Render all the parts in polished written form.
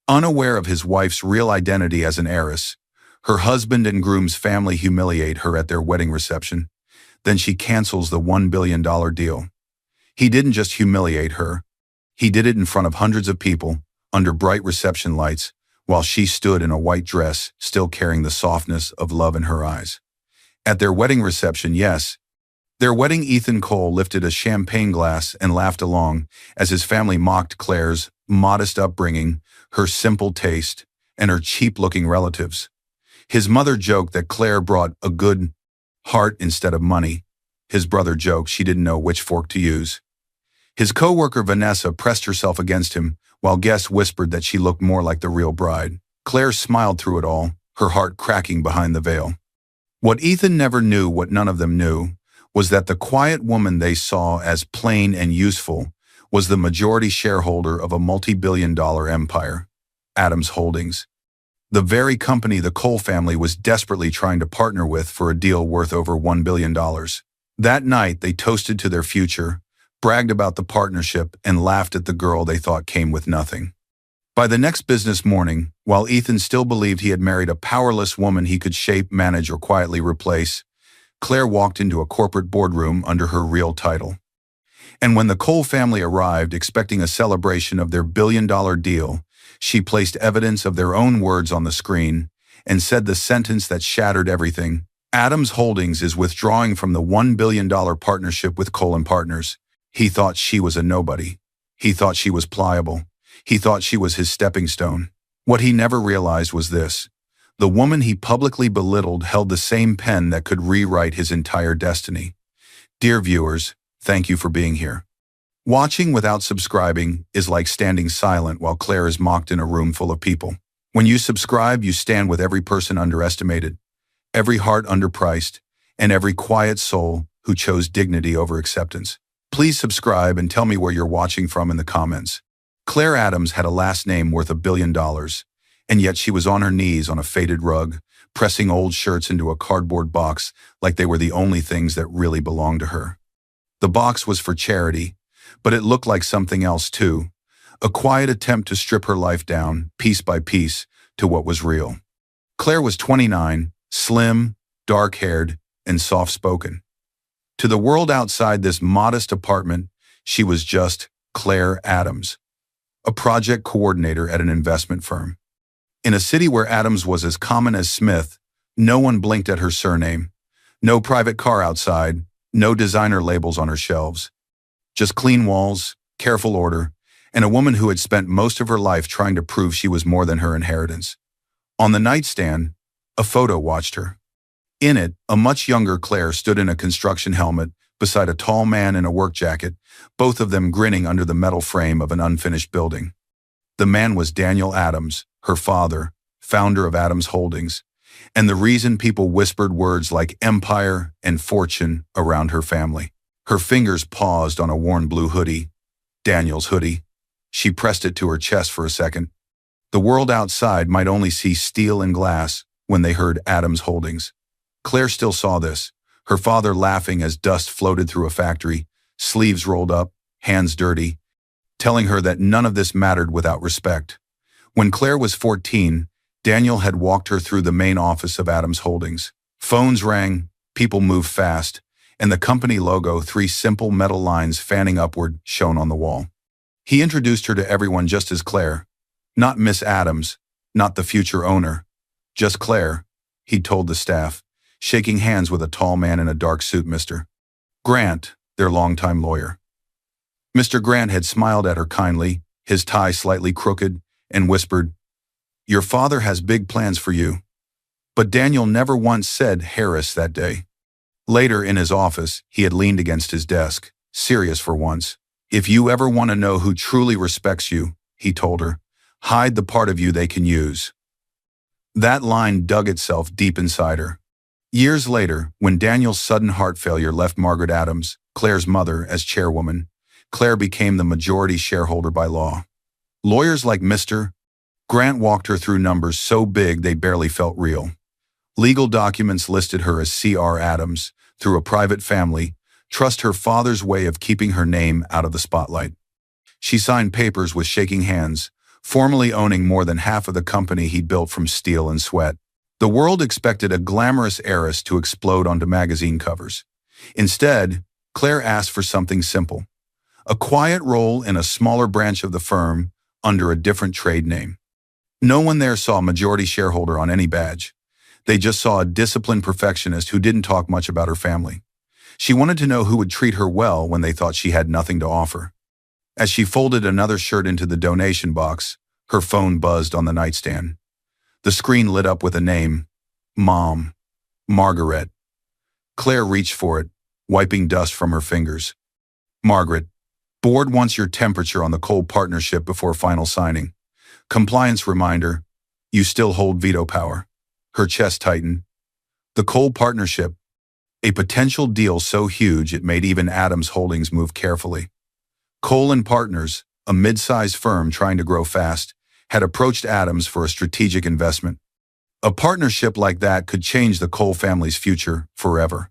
Unaware of his wife's real identity as an heiress, her husband and groom's family humiliate her at their wedding reception. Then she cancels the $1 billion deal. He didn't just humiliate her. He did it in front of hundreds of people, under bright reception lights, while she stood in a white dress, still carrying the softness of love in her eyes. At their wedding reception, yes, their wedding, Ethan Cole lifted a champagne glass and laughed along as his family mocked Claire's modest upbringing, her simple taste, and her cheap-looking relatives. His mother joked that Claire brought a good heart instead of money. His brother joked she didn't know which fork to use. His co-worker Vanessa pressed herself against him, while guests whispered that she looked more like the real bride. Claire smiled through it all, her heart cracking behind the veil. What Ethan never knew, what none of them knew, was that the quiet woman they saw as plain and useful was the majority shareholder of a multi-billion-dollar empire, Adams Holdings, the very company the Cole family was desperately trying to partner with for a deal worth over $1 billion. That night, they toasted to their future, bragged about the partnership, and laughed at the girl they thought came with nothing. By the next business morning, while Ethan still believed he had married a powerless woman he could shape, manage, or quietly replace, Claire walked into a corporate boardroom under her real title. And when the Cole family arrived expecting a celebration of their billion-dollar deal, she placed evidence of their own words on the screen and said the sentence that shattered everything. Adams Holdings is withdrawing from the $1 billion partnership with Cole & Partners. He thought she was a nobody. He thought she was pliable. He thought she was his stepping stone. What he never realized was this. The woman he publicly belittled held the same pen that could rewrite his entire destiny. Dear viewers, thank you for being here. Watching without subscribing is like standing silent while Claire is mocked in a room full of people. When you subscribe, you stand with every person underestimated, every heart underpriced, and every quiet soul who chose dignity over acceptance. Please subscribe and tell me where you're watching from in the comments. Claire Adams had a last name worth $1 billion, and yet she was on her knees on a faded rug, pressing old shirts into a cardboard box like they were the only things that really belonged to her. The box was for charity, but it looked like something else too, a quiet attempt to strip her life down, piece by piece, to what was real. Claire was 29, slim, dark-haired, and soft-spoken. To the world outside this modest apartment, she was just Claire Adams, a project coordinator at an investment firm. In a city where Adams was as common as Smith, no one blinked at her surname. No private car outside, no designer labels on her shelves. Just clean walls, careful order, and a woman who had spent most of her life trying to prove she was more than her inheritance. On the nightstand, a photo watched her. In it, a much younger Claire stood in a construction helmet beside a tall man in a work jacket, both of them grinning under the metal frame of an unfinished building. The man was Daniel Adams, her father, founder of Adams Holdings, and the reason people whispered words like empire and fortune around her family. Her fingers paused on a worn blue hoodie, Daniel's hoodie. She pressed it to her chest for a second. The world outside might only see steel and glass when they heard Adams Holdings. Claire still saw this, her father laughing as dust floated through a factory, sleeves rolled up, hands dirty, telling her that none of this mattered without respect. When Claire was 14, Daniel had walked her through the main office of Adams Holdings. Phones rang, people moved fast, and the company logo, 3 simple metal lines fanning upward, shone on the wall. He introduced her to everyone just as Claire. Not Miss Adams, not the future owner, just Claire, he'd told the staff, shaking hands with a tall man in a dark suit, Mr. Grant, their longtime lawyer. Mr. Grant had smiled at her kindly, his tie slightly crooked, and whispered, "Your father has big plans for you." But Daniel never once said Heiress that day. Later in his office, he had leaned against his desk, serious for once. "If you ever want to know who truly respects you," he told her, "hide the part of you they can use." That line dug itself deep inside her. Years later, when Daniel's sudden heart failure left Margaret Adams, Claire's mother, as chairwoman, Claire became the majority shareholder by law. Lawyers like Mr. Grant walked her through numbers so big they barely felt real. Legal documents listed her as C.R. Adams, through a private family, trust her father's way of keeping her name out of the spotlight. She signed papers with shaking hands, formally owning more than half of the company he'd built from steel and sweat. The world expected a glamorous heiress to explode onto magazine covers. Instead, Claire asked for something simple: a quiet role in a smaller branch of the firm under a different trade name. No one there saw majority shareholder on any badge. They just saw a disciplined perfectionist who didn't talk much about her family. She wanted to know who would treat her well when they thought she had nothing to offer. As she folded another shirt into the donation box, her phone buzzed on the nightstand. The screen lit up with a name: Mom. Margaret. Claire reached for it, wiping dust from her fingers. Margaret, board wants your temperature on the coal partnership before final signing. Compliance reminder: you still hold veto power. Her chest tightened. The coal partnership, a potential deal so huge it made even Adams Holdings move carefully. Cole & Partners, a mid-sized firm trying to grow fast, had approached Adams for a strategic investment. A partnership like that could change the Cole family's future forever.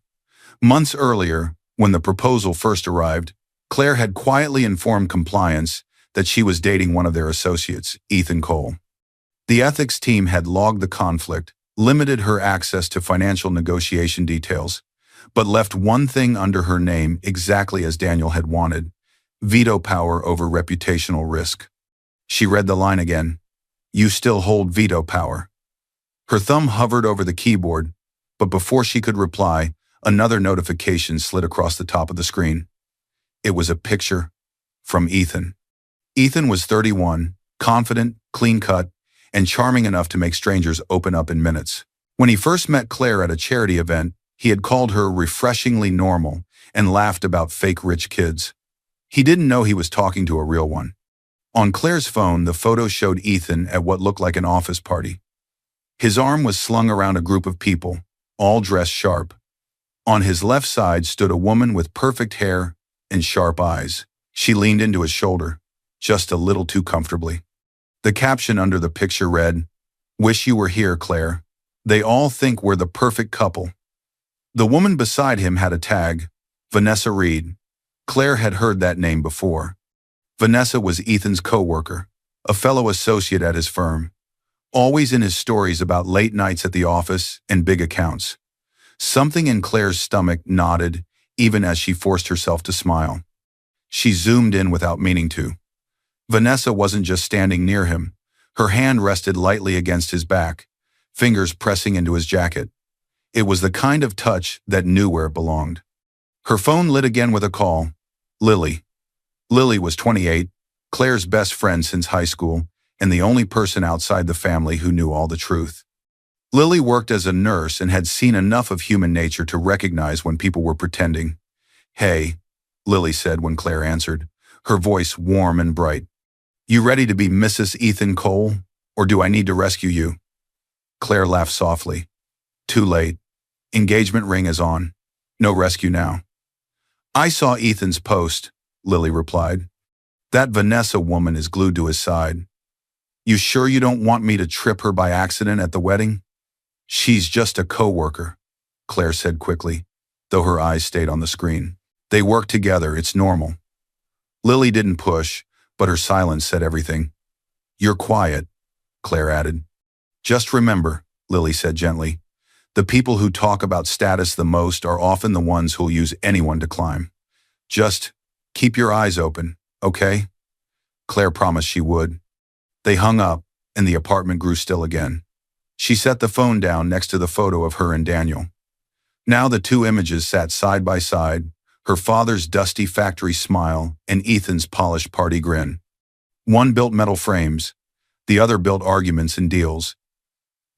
Months earlier, when the proposal first arrived, Claire had quietly informed compliance that she was dating one of their associates, Ethan Cole. The ethics team had logged the conflict, limited her access to financial negotiation details, but left one thing under her name exactly as Daniel had wanted: veto power over reputational risk. She read the line again: you still hold veto power. Her thumb hovered over the keyboard, but before she could reply, another notification slid across the top of the screen. It was a picture from Ethan. Ethan was 31, confident, clean-cut, and charming enough to make strangers open up in minutes. When he first met Claire at a charity event, he had called her refreshingly normal and laughed about fake rich kids. He didn't know he was talking to a real one. On Claire's phone, the photo showed Ethan at what looked like an office party. His arm was slung around a group of people, all dressed sharp. On his left side stood a woman with perfect hair and sharp eyes. She leaned into his shoulder, just a little too comfortably. The caption under the picture read, "Wish you were here, Claire. They all think we're the perfect couple." The woman beside him had a tag: Vanessa Reed. Claire had heard that name before. Vanessa was Ethan's co-worker, a fellow associate at his firm, always in his stories about late nights at the office and big accounts. Something in Claire's stomach nodded, even as she forced herself to smile. She zoomed in without meaning to. Vanessa wasn't just standing near him. Her hand rested lightly against his back, fingers pressing into his jacket. It was the kind of touch that knew where it belonged. Her phone lit again with a call. Lily. Lily was 28, Claire's best friend since high school, and the only person outside the family who knew all the truth. Lily worked as a nurse and had seen enough of human nature to recognize when people were pretending. "Hey," Lily said when Claire answered, her voice warm and bright. "You ready to be Mrs. Ethan Cole, or do I need to rescue you?" Claire laughed softly. "Too late. Engagement ring is on. No rescue now." "I saw Ethan's post," Lily replied. "That Vanessa woman is glued to his side. You sure you don't want me to trip her by accident at the wedding?" "She's just a co-worker," Claire said quickly, though her eyes stayed on the screen. "They work together, it's normal." Lily didn't push, but her silence said everything. "You're quiet," Claire added. "Just remember," Lily said gently, "the people who talk about status the most are often the ones who'll use anyone to climb. Just keep your eyes open, okay?" Claire promised she would. They hung up, and the apartment grew still again. She set the phone down next to the photo of her and Daniel. Now the two images sat side by side, her father's dusty factory smile and Ethan's polished party grin. One built metal frames, the other built arguments and deals.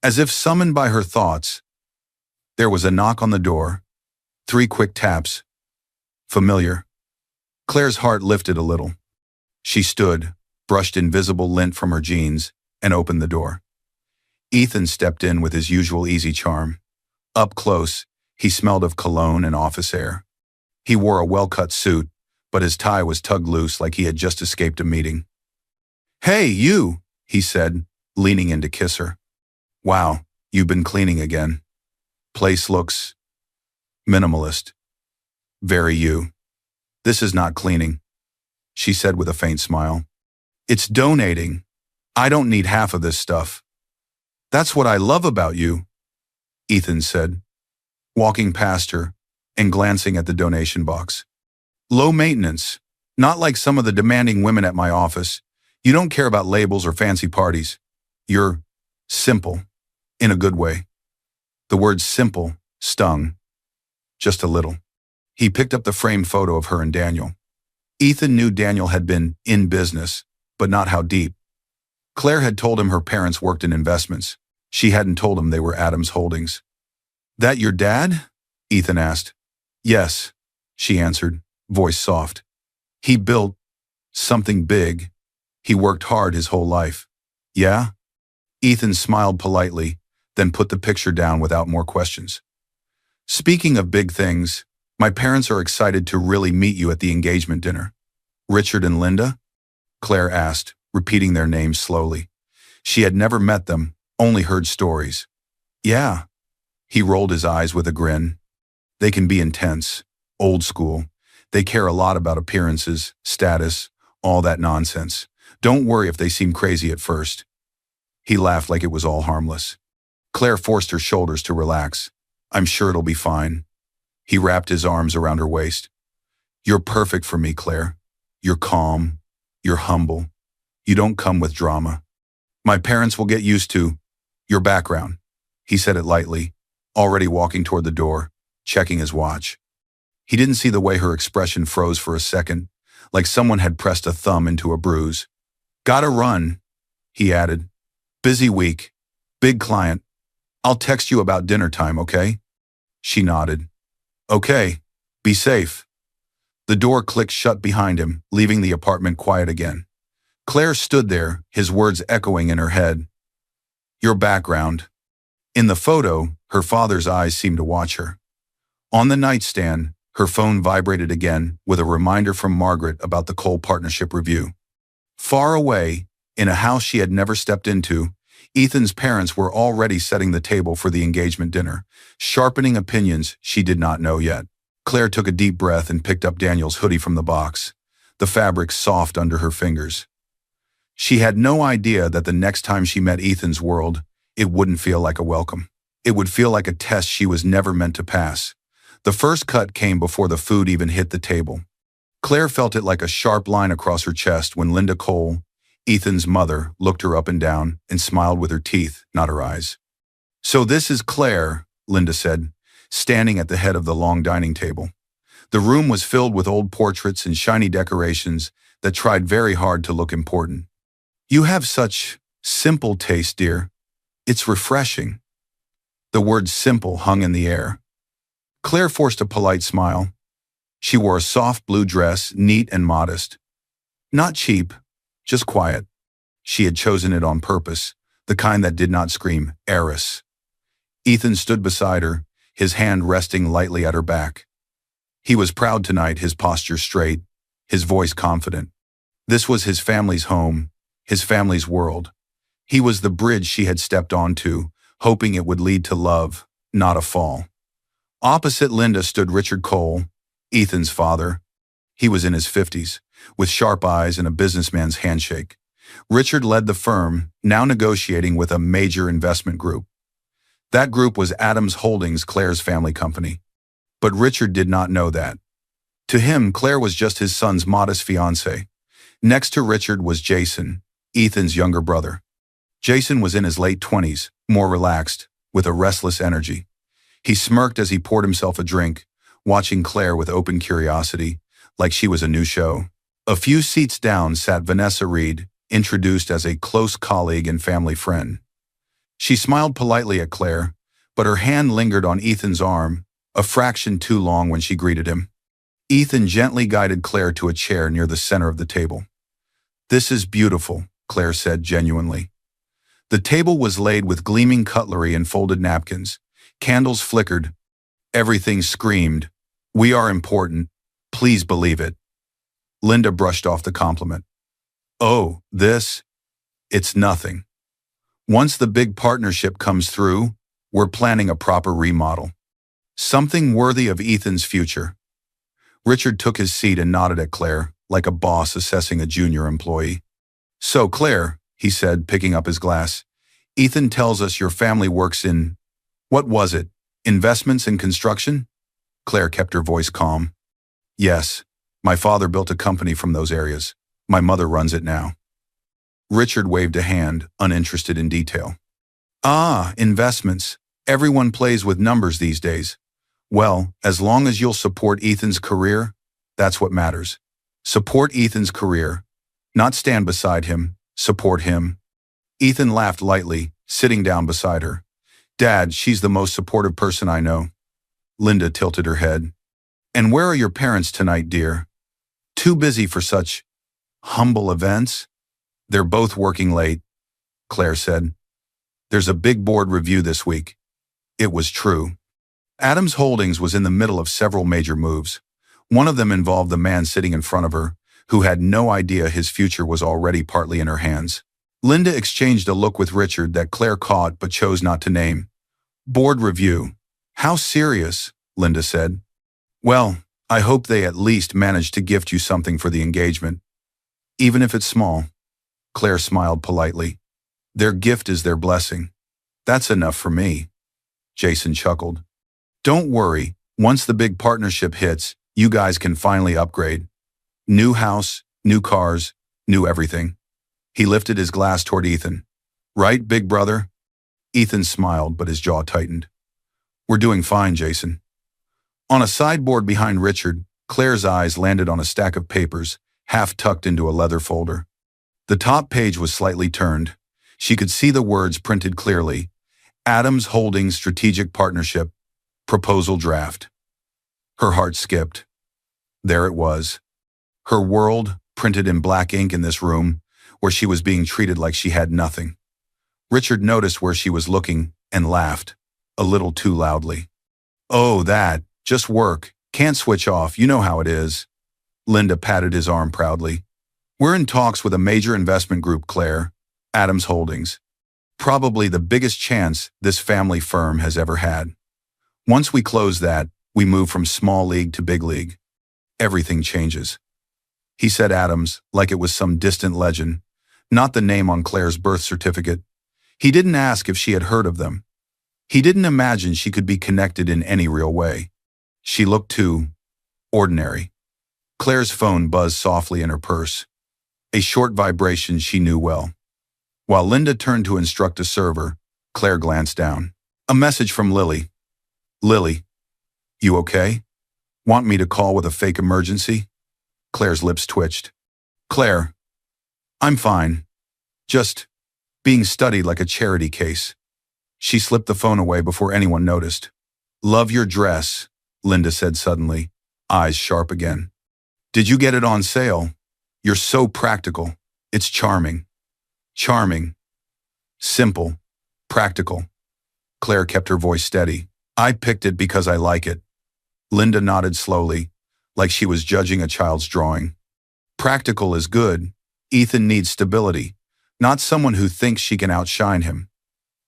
As if summoned by her thoughts, there was a knock on the door, 3 quick taps. Familiar. Claire's heart lifted a little. She stood, brushed invisible lint from her jeans, and opened the door. Ethan stepped in with his usual easy charm. Up close, he smelled of cologne and office air. He wore a well-cut suit, but his tie was tugged loose like he had just escaped a meeting. "Hey, you," he said, leaning in to kiss her. "Wow, you've been cleaning again. Place looks minimalist. Very you." "This is not cleaning," she said with a faint smile. "It's donating," I don't need half of this stuff. That's what I love about you, Ethan said, walking past her and glancing at the donation box. Low maintenance, not like some of the demanding women at my office. You don't care about labels or fancy parties. You're simple, in a good way. The word simple stung, just a little. He picked up the framed photo of her and Daniel. Ethan knew Daniel had been in business, but not how deep. Claire had told him her parents worked in investments. She hadn't told him they were Adams Holdings. That your dad? Ethan asked. Yes, she answered, voice soft. He built something big. He worked hard his whole life. Yeah? Ethan smiled politely, then put the picture down without more questions. Speaking of big things, my parents are excited to really meet you at the engagement dinner. Richard and Linda? Claire asked, repeating their names slowly. She had never met them, only heard stories. Yeah. He rolled his eyes with a grin. They can be intense, old school. They care a lot about appearances, status, all that nonsense. Don't worry if they seem crazy at first. He laughed like it was all harmless. Claire forced her shoulders to relax. I'm sure it'll be fine. He wrapped his arms around her waist. You're perfect for me, Claire. You're calm. You're humble. You don't come with drama. My parents will get used to your background. He said it lightly, already walking toward the door, checking his watch. He didn't see the way her expression froze for a second, like someone had pressed a thumb into a bruise. Gotta run, he added. Busy week. Big client. I'll text you about dinner time, okay? She nodded. Okay. Be safe. The door clicked shut behind him, leaving the apartment quiet again. Claire stood there, his words echoing in her head. Your background. In the photo, her father's eyes seemed to watch her. On the nightstand, her phone vibrated again with a reminder from Margaret about the coal partnership review. Far away, in a house she had never stepped into, Ethan's parents were already setting the table for the engagement dinner, sharpening opinions she did not know yet. Claire took a deep breath and picked up Daniel's hoodie from the box, the fabric soft under her fingers. She had no idea that the next time she met Ethan's world, it wouldn't feel like a welcome. It would feel like a test she was never meant to pass. The first cut came before the food even hit the table. Claire felt it like a sharp line across her chest when Linda Cole, Ethan's mother, looked her up and down and smiled with her teeth, not her eyes. So this is Claire, Linda said, standing at the head of the long dining table. The room was filled with old portraits and shiny decorations that tried very hard to look important. You have such simple taste, dear. It's refreshing. The word simple hung in the air. Claire forced a polite smile. She wore a soft blue dress, neat and modest. Not cheap, just quiet. She had chosen it on purpose, the kind that did not scream, Heiress. Ethan stood beside her, his hand resting lightly at her back. He was proud tonight, his posture straight, his voice confident. This was his family's home, his family's world. He was the bridge she had stepped onto, hoping it would lead to love, not a fall. Opposite Linda stood Richard Cole, Ethan's father. He was in his 50s, with sharp eyes and a businessman's handshake. Richard led the firm, now negotiating with a major investment group. That group was Adams Holdings, Claire's family company. But Richard did not know that. To him, Claire was just his son's modest fiancée. Next to Richard was Jason, Ethan's younger brother. Jason was in his late 20s, more relaxed, with a restless energy. He smirked as he poured himself a drink, watching Claire with open curiosity, like she was a new show. A few seats down sat Vanessa Reed, introduced as a close colleague and family friend. She smiled politely at Claire, but her hand lingered on Ethan's arm, a fraction too long when she greeted him. Ethan gently guided Claire to a chair near the center of the table. This is beautiful, Claire said genuinely. The table was laid with gleaming cutlery and folded napkins. Candles flickered. Everything screamed, "We are important. Please believe it." Linda brushed off the compliment. Oh, this? It's nothing. Once the big partnership comes through, we're planning a proper remodel. Something worthy of Ethan's future. Richard took his seat and nodded at Claire, like a boss assessing a junior employee. So, Claire, he said, picking up his glass. Ethan tells us your family works in, what was it, investments and construction? Claire kept her voice calm. Yes, my father built a company from those areas. My mother runs it now. Richard waved a hand, uninterested in detail. Ah, investments. Everyone plays with numbers these days. Well, as long as you'll support Ethan's career, that's what matters. Support Ethan's career. Not stand beside him, support him. Ethan laughed lightly, sitting down beside her. Dad, she's the most supportive person I know. Linda tilted her head. And where are your parents tonight, dear? Too busy for such humble events? They're both working late, Claire said. There's a big board review this week. It was true. Adams Holdings was in the middle of several major moves. One of them involved the man sitting in front of her, who had no idea his future was already partly in her hands. Linda exchanged a look with Richard that Claire caught but chose not to name. Board review. How serious, Linda said. Well, I hope they at least managed to gift you something for the engagement. Even if it's small. Claire smiled politely. Their gift is their blessing. That's enough for me. Jason chuckled. Don't worry, once the big partnership hits, you guys can finally upgrade. New house, new cars, new everything. He lifted his glass toward Ethan. Right, big brother? Ethan smiled, but his jaw tightened. We're doing fine, Jason. On a sideboard behind Richard, Claire's eyes landed on a stack of papers, half tucked into a leather folder. The top page was slightly turned. She could see the words printed clearly. Adams Holdings Strategic Partnership, Proposal Draft. Her heart skipped. There it was. Her world, printed in black ink in this room, where she was being treated like she had nothing. Richard noticed where she was looking and laughed, a little too loudly. Oh, that, just work, can't switch off, you know how it is. Linda patted his arm proudly. We're in talks with a major investment group, Claire, Adams Holdings. Probably the biggest chance this family firm has ever had. Once we close that, we move from small league to big league. Everything changes. He said Adams like it was some distant legend, not the name on Claire's birth certificate. He didn't ask if she had heard of them. He didn't imagine she could be connected in any real way. She looked too ordinary. Claire's phone buzzed softly in her purse. A short vibration she knew well. While Linda turned to instruct a server, Claire glanced down. A message from Lily. Lily, you okay? Want me to call with a fake emergency? Claire's lips twitched. Claire, I'm fine. Just being studied like a charity case. She slipped the phone away before anyone noticed. Love your dress, Linda said suddenly, eyes sharp again. Did you get it on sale? You're so practical. It's charming. Charming. Simple. Practical. Claire kept her voice steady. I picked it because I like it. Linda nodded slowly, like she was judging a child's drawing. Practical is good. Ethan needs stability, not someone who thinks she can outshine him.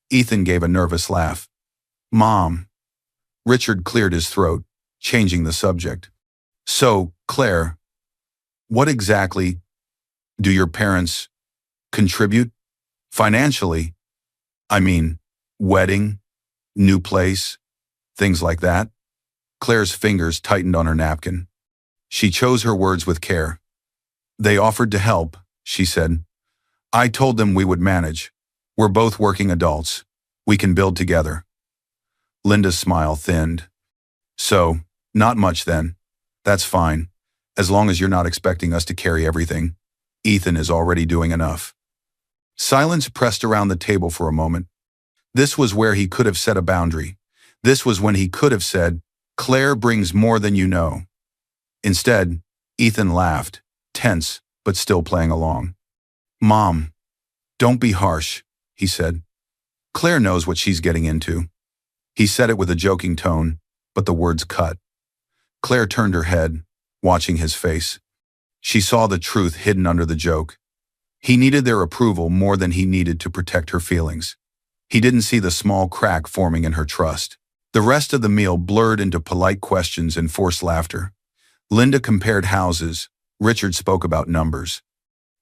Ethan gave a nervous laugh. Mom. Richard cleared his throat, changing the subject. So, Claire, what exactly do your parents contribute? Financially? I mean, wedding, new place, things like that? Claire's fingers tightened on her napkin. She chose her words with care. They offered to help, she said. I told them we would manage. We're both working adults. We can build together. Linda's smile thinned. So, not much then. That's fine. As long as you're not expecting us to carry everything. Ethan is already doing enough. Silence pressed around the table for a moment. This was where he could have set a boundary. This was when he could have said, Claire brings more than you know. Instead, Ethan laughed, tense, but still playing along. Mom, don't be harsh, he said. Claire knows what she's getting into. He said it with a joking tone, but the words cut. Claire turned her head, watching his face. She saw the truth hidden under the joke. He needed their approval more than he needed to protect her feelings. He didn't see the small crack forming in her trust. The rest of the meal blurred into polite questions and forced laughter. Linda compared houses. Richard spoke about numbers.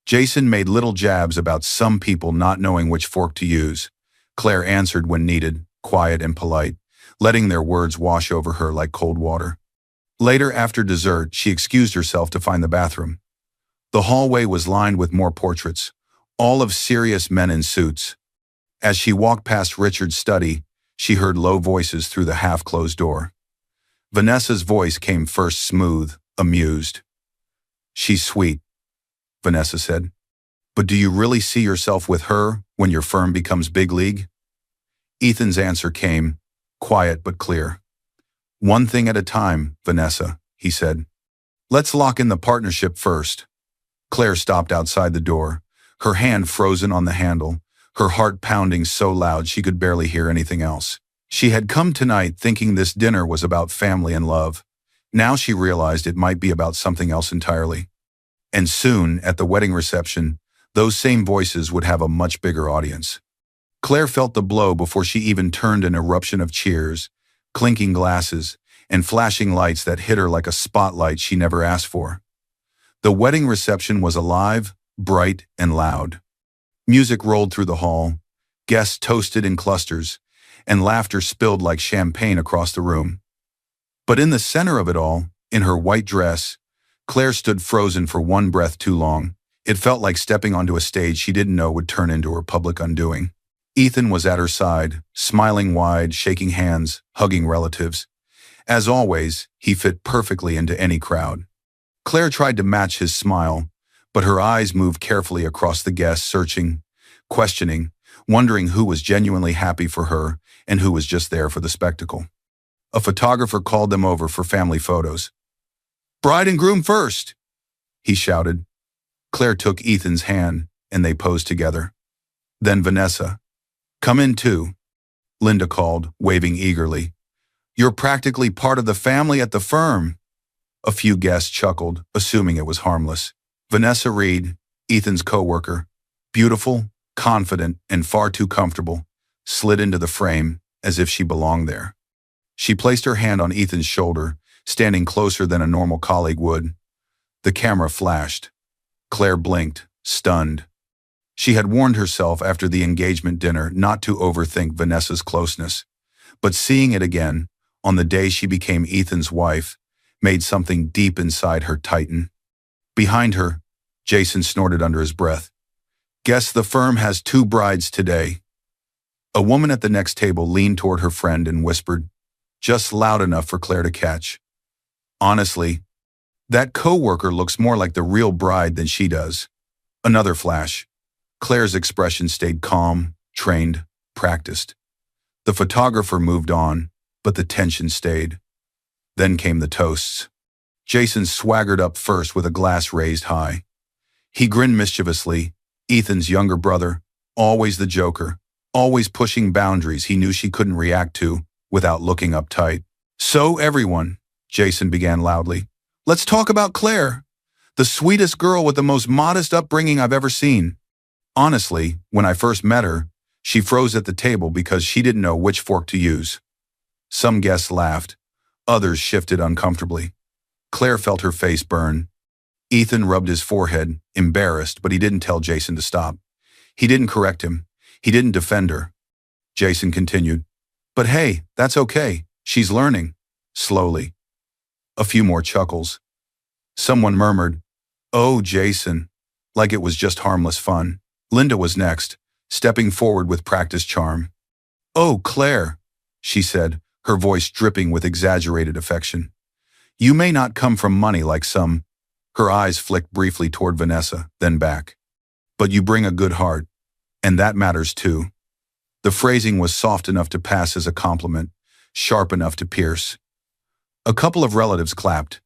Jason made little jabs about some people not knowing which fork to use. Claire answered when needed, quiet and polite, letting their words wash over her like cold water. Later, after dessert, she excused herself to find the bathroom. The hallway was lined with more portraits, all of serious men in suits. As she walked past Richard's study, she heard low voices through the half-closed door. Vanessa's voice came first, smooth, amused. "She's sweet," Vanessa said. "But do you really see yourself with her when your firm becomes big league?" Ethan's answer came, quiet but clear. "One thing at a time, Vanessa," he said. "Let's lock in the partnership first." Claire stopped outside the door, her hand frozen on the handle, her heart pounding so loud she could barely hear anything else. She had come tonight thinking this dinner was about family and love. Now she realized it might be about something else entirely. And soon, at the wedding reception, those same voices would have a much bigger audience. Claire felt the blow before she even turned, an eruption of cheers, clinking glasses, and flashing lights that hit her like a spotlight she never asked for. The wedding reception was alive, bright, and loud. Music rolled through the hall, guests toasted in clusters, and laughter spilled like champagne across the room. But in the center of it all, in her white dress, Claire stood frozen for one breath too long. It felt like stepping onto a stage she didn't know would turn into her public undoing. Ethan was at her side, smiling wide, shaking hands, hugging relatives. As always, he fit perfectly into any crowd. Claire tried to match his smile, but her eyes moved carefully across the guests, searching, questioning, wondering who was genuinely happy for her and who was just there for the spectacle. A photographer called them over for family photos. "Bride and groom first," he shouted. Claire took Ethan's hand, and they posed together. Then Vanessa. "Come in too," Linda called, waving eagerly. "You're practically part of the family at the firm." A few guests chuckled, assuming it was harmless. Vanessa Reed, Ethan's co-worker, beautiful, confident, and far too comfortable, slid into the frame as if she belonged there. She placed her hand on Ethan's shoulder, standing closer than a normal colleague would. The camera flashed. Claire blinked, stunned. She had warned herself after the engagement dinner not to overthink Vanessa's closeness, but seeing it again, on the day she became Ethan's wife, made something deep inside her tighten. Behind her, Jason snorted under his breath. "Guess the firm has 2 brides today." A woman at the next table leaned toward her friend and whispered, just loud enough for Claire to catch. "Honestly, that co-worker looks more like the real bride than she does." Another flash. Claire's expression stayed calm, trained, practiced. The photographer moved on, but the tension stayed. Then came the toasts. Jason swaggered up first with a glass raised high. He grinned mischievously, Ethan's younger brother, always the joker, always pushing boundaries he knew she couldn't react to without looking uptight. "So everyone," Jason began loudly, "let's talk about Claire, the sweetest girl with the most modest upbringing I've ever seen. Honestly, when I first met her, she froze at the table because she didn't know which fork to use." Some guests laughed, others shifted uncomfortably. Claire felt her face burn. Ethan rubbed his forehead, embarrassed, but he didn't tell Jason to stop. He didn't correct him. He didn't defend her. Jason continued, "But hey, that's okay. She's learning." Slowly. A few more chuckles. Someone murmured, "Oh, Jason," like it was just harmless fun. Linda was next, stepping forward with practiced charm. "Oh, Claire," she said, her voice dripping with exaggerated affection. "You may not come from money like some." Her eyes flicked briefly toward Vanessa, then back. "But you bring a good heart, and that matters too." The phrasing was soft enough to pass as a compliment, sharp enough to pierce. A couple of relatives clapped.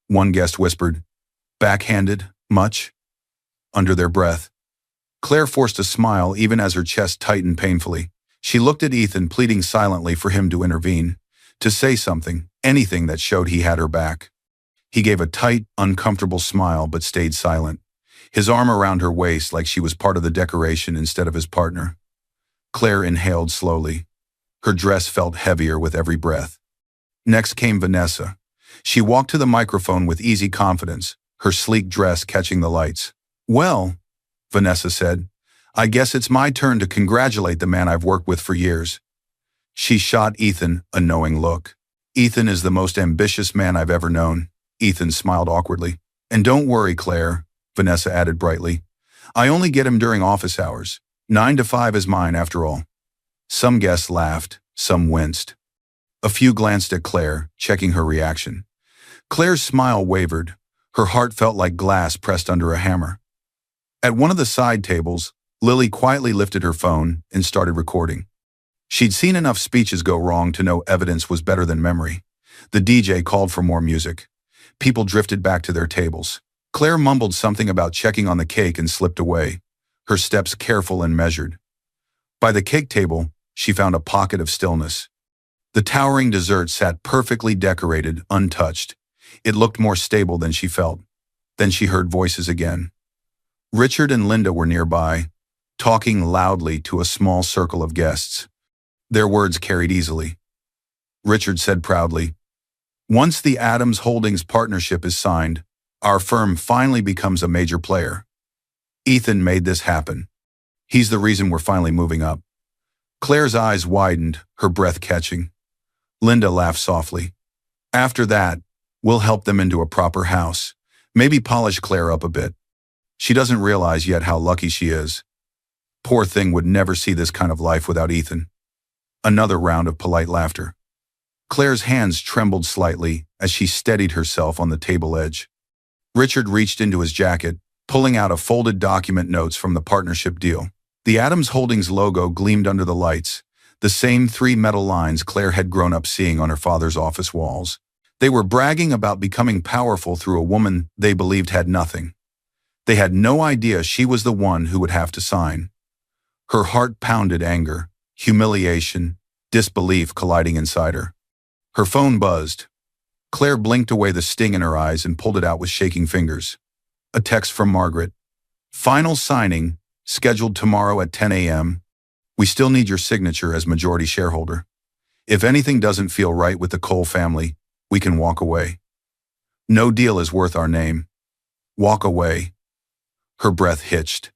One guest whispered, "Backhanded, much?" under their breath. Claire forced a smile even as her chest tightened painfully. She looked at Ethan, pleading silently for him to intervene, to say something, anything that showed he had her back. He gave a tight, uncomfortable smile but stayed silent, his arm around her waist like she was part of the decoration instead of his partner. Claire inhaled slowly. Her dress felt heavier with every breath. Next came Vanessa. She walked to the microphone with easy confidence, her sleek dress catching the lights. "Well," Vanessa said. "I guess it's my turn to congratulate the man I've worked with for years." She shot Ethan a knowing look. "Ethan is the most ambitious man I've ever known." Ethan smiled awkwardly. "And don't worry, Claire," Vanessa added brightly. "I only get him during office hours. 9 to 5 is mine after all." Some guests laughed, some winced. A few glanced at Claire, checking her reaction. Claire's smile wavered. Her heart felt like glass pressed under a hammer. At one of the side tables, Lily quietly lifted her phone and started recording. She'd seen enough speeches go wrong to know evidence was better than memory. The DJ called for more music. People drifted back to their tables. Claire mumbled something about checking on the cake and slipped away, her steps careful and measured. By the cake table, she found a pocket of stillness. The towering dessert sat perfectly decorated, untouched. It looked more stable than she felt. Then she heard voices again. Richard and Linda were nearby, talking loudly to a small circle of guests. Their words carried easily. Richard said proudly, "Once the Adams Holdings partnership is signed, our firm finally becomes a major player. Ethan made this happen. He's the reason we're finally moving up." Claire's eyes widened, her breath catching. Linda laughed softly. "After that, we'll help them into a proper house. Maybe polish Claire up a bit. She doesn't realize yet how lucky she is. Poor thing would never see this kind of life without Ethan." Another round of polite laughter. Claire's hands trembled slightly as she steadied herself on the table edge. Richard reached into his jacket, pulling out a folded document notes from the partnership deal. The Adams Holdings logo gleamed under the lights, the same 3 metal lines Claire had grown up seeing on her father's office walls. They were bragging about becoming powerful through a woman they believed had nothing. They had no idea she was the one who would have to sign. Her heart pounded, anger, humiliation, disbelief colliding inside her. Her phone buzzed. Claire blinked away the sting in her eyes and pulled it out with shaking fingers. A text from Margaret. "Final signing, scheduled tomorrow at 10 a.m. We still need your signature as majority shareholder. If anything doesn't feel right with the Cole family, we can walk away. No deal is worth our name. Walk away." Her breath hitched.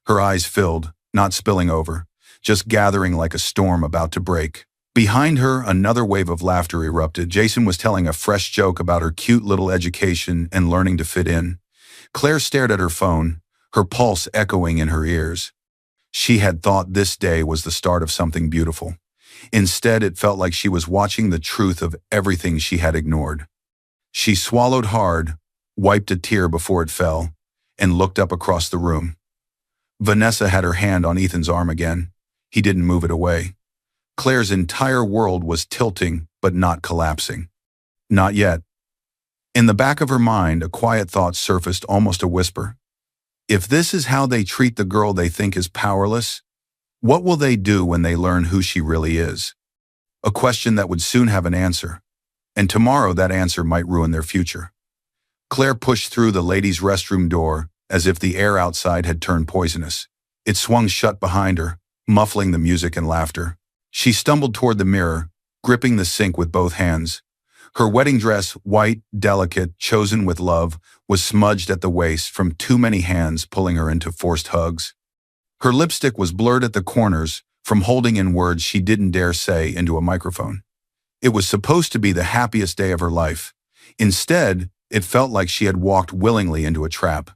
Her eyes filled, not spilling over, just gathering like a storm about to break. Behind her, another wave of laughter erupted. Jason was telling a fresh joke about her cute little education and learning to fit in. Claire stared at her phone, her pulse echoing in her ears. She had thought this day was the start of something beautiful. Instead, it felt like she was watching the truth of everything she had ignored. She swallowed hard, wiped a tear before it fell, and looked up across the room. Vanessa had her hand on Ethan's arm again. He didn't move it away. Claire's entire world was tilting, but not collapsing. Not yet. In the back of her mind, a quiet thought surfaced, almost a whisper. If this is how they treat the girl they think is powerless, what will they do when they learn who she really is? A question that would soon have an answer, and tomorrow that answer might ruin their future. Claire pushed through the ladies' restroom door as if the air outside had turned poisonous. It swung shut behind her, muffling the music and laughter. She stumbled toward the mirror, gripping the sink with both hands. Her wedding dress, white, delicate, chosen with love, was smudged at the waist from too many hands pulling her into forced hugs. Her lipstick was blurred at the corners from holding in words she didn't dare say into a microphone. It was supposed to be the happiest day of her life. Instead, it felt like she had walked willingly into a trap.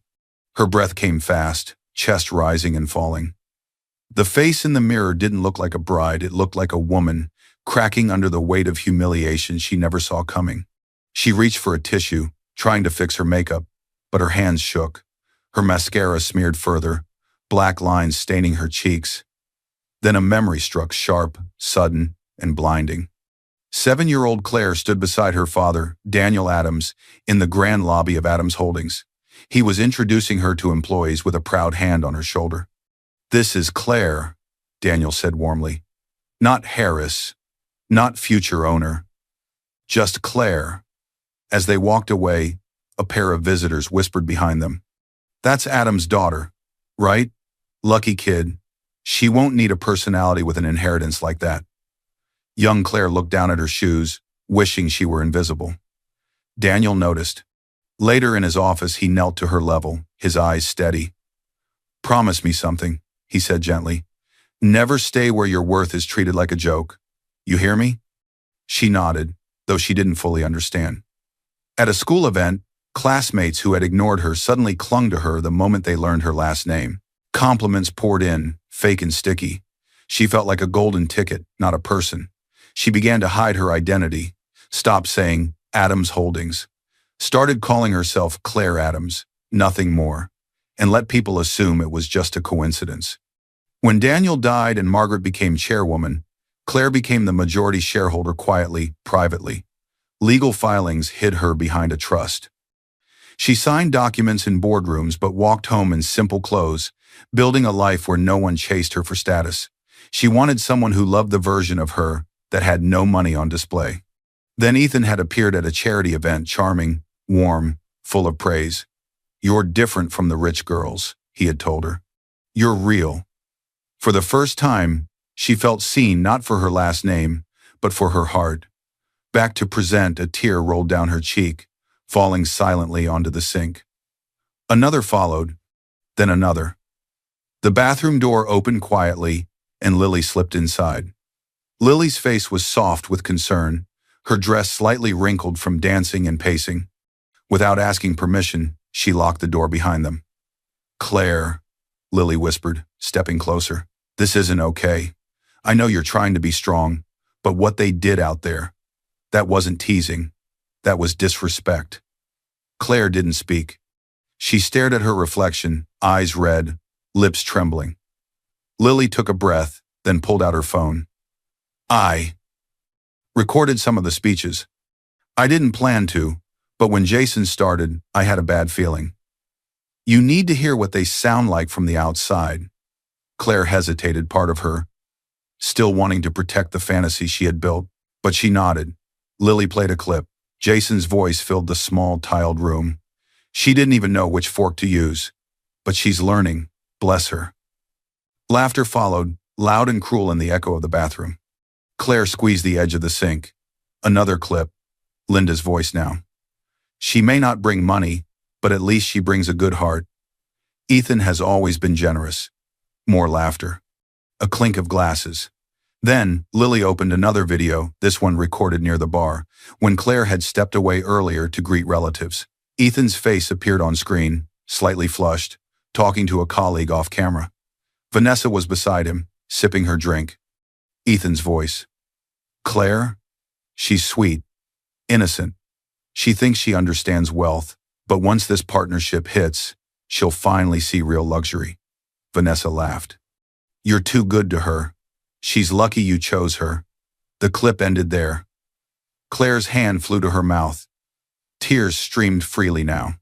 Her breath came fast, chest rising and falling. The face in the mirror didn't look like a bride, it looked like a woman, cracking under the weight of humiliation she never saw coming. She reached for a tissue, trying to fix her makeup, but her hands shook. Her mascara smeared further, black lines staining her cheeks. Then a memory struck, sharp, sudden, and blinding. 7-year-old Claire stood beside her father, Daniel Adams, in the grand lobby of Adams Holdings. He was introducing her to employees with a proud hand on her shoulder. "This is Claire," Daniel said warmly. "Not Heiress, not future owner. Just Claire." As they walked away, a pair of visitors whispered behind them. "That's Adam's daughter, right? Lucky kid. She won't need a personality with an inheritance like that." Young Claire looked down at her shoes, wishing she were invisible. Daniel noticed. Later in his office, he knelt to her level, his eyes steady. Promise me something, he said gently. Never stay where your worth is treated like a joke. You hear me? She nodded, though she didn't fully understand. At a school event, classmates who had ignored her suddenly clung to her the moment they learned her last name. Compliments poured in, fake and sticky. She felt like a golden ticket, not a person. She began to hide her identity, stopped saying Adams Holdings, started calling herself Claire Adams, nothing more, and let people assume it was just a coincidence. When Daniel died and Margaret became chairwoman, Claire became the majority shareholder quietly, privately. Legal filings hid her behind a trust. She signed documents in boardrooms but walked home in simple clothes, building a life where no one chased her for status. She wanted someone who loved the version of her that had no money on display. Then Ethan had appeared at a charity event, charming, warm, full of praise. You're different from the rich girls, he had told her. You're real. For the first time, she felt seen not for her last name, but for her heart. Back to present, a tear rolled down her cheek, falling silently onto the sink. Another followed, then another. The bathroom door opened quietly, and Lily slipped inside. Lily's face was soft with concern, her dress slightly wrinkled from dancing and pacing. Without asking permission, she locked the door behind them. Claire, Lily whispered, stepping closer. This isn't okay. I know you're trying to be strong, but what they did out there, that wasn't teasing. That was disrespect. Claire didn't speak. She stared at her reflection, eyes red, lips trembling. Lily took a breath, then pulled out her phone. I recorded some of the speeches. I didn't plan to, but when Jason started, I had a bad feeling. You need to hear what they sound like from the outside. Claire hesitated, part of her still wanting to protect the fantasy she had built, but she nodded. Lily played a clip. Jason's voice filled the small, tiled room. She didn't even know which fork to use, but she's learning, bless her. Laughter followed, loud and cruel in the echo of the bathroom. Claire squeezed the edge of the sink. Another clip, Linda's voice now. She may not bring money, but at least she brings a good heart. Ethan has always been generous. More laughter. A clink of glasses. Then, Lily opened another video, this one recorded near the bar, when Claire had stepped away earlier to greet relatives. Ethan's face appeared on screen, slightly flushed, talking to a colleague off camera. Vanessa was beside him, sipping her drink. Ethan's voice. Claire? She's sweet, innocent. She thinks she understands wealth, but once this partnership hits, she'll finally see real luxury. Vanessa laughed. You're too good to her. She's lucky you chose her. The clip ended there. Claire's hand flew to her mouth. Tears streamed freely now.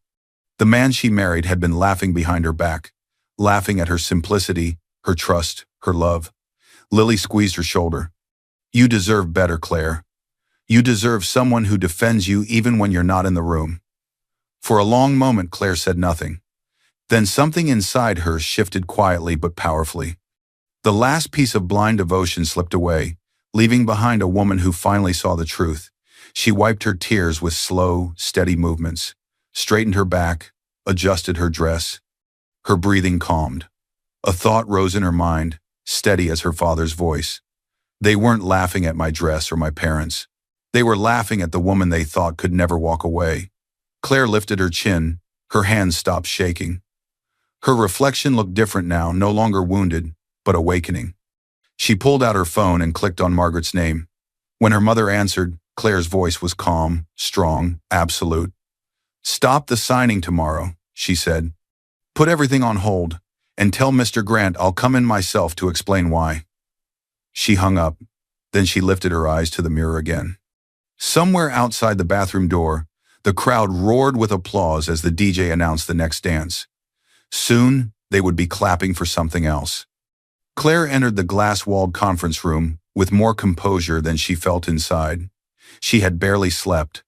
The man she married had been laughing behind her back, laughing at her simplicity, her trust, her love. Lily squeezed her shoulder. You deserve better, Claire. You deserve someone who defends you even when you're not in the room. For a long moment, Claire said nothing. Then something inside her shifted quietly but powerfully. The last piece of blind devotion slipped away, leaving behind a woman who finally saw the truth. She wiped her tears with slow, steady movements, straightened her back, adjusted her dress. Her breathing calmed. A thought rose in her mind, steady as her father's voice. They weren't laughing at my dress or my parents. They were laughing at the woman they thought could never walk away. Claire lifted her chin, her hands stopped shaking. Her reflection looked different now, no longer wounded, but awakening. She pulled out her phone and clicked on Margaret's name. When her mother answered, Claire's voice was calm, strong, absolute. Stop the signing tomorrow, she said. Put everything on hold, and tell Mr. Grant I'll come in myself to explain why. She hung up, then she lifted her eyes to the mirror again. Somewhere outside the bathroom door, the crowd roared with applause as the DJ announced the next dance. Soon, they would be clapping for something else. Claire entered the glass-walled conference room with more composure than she felt inside. She had barely slept.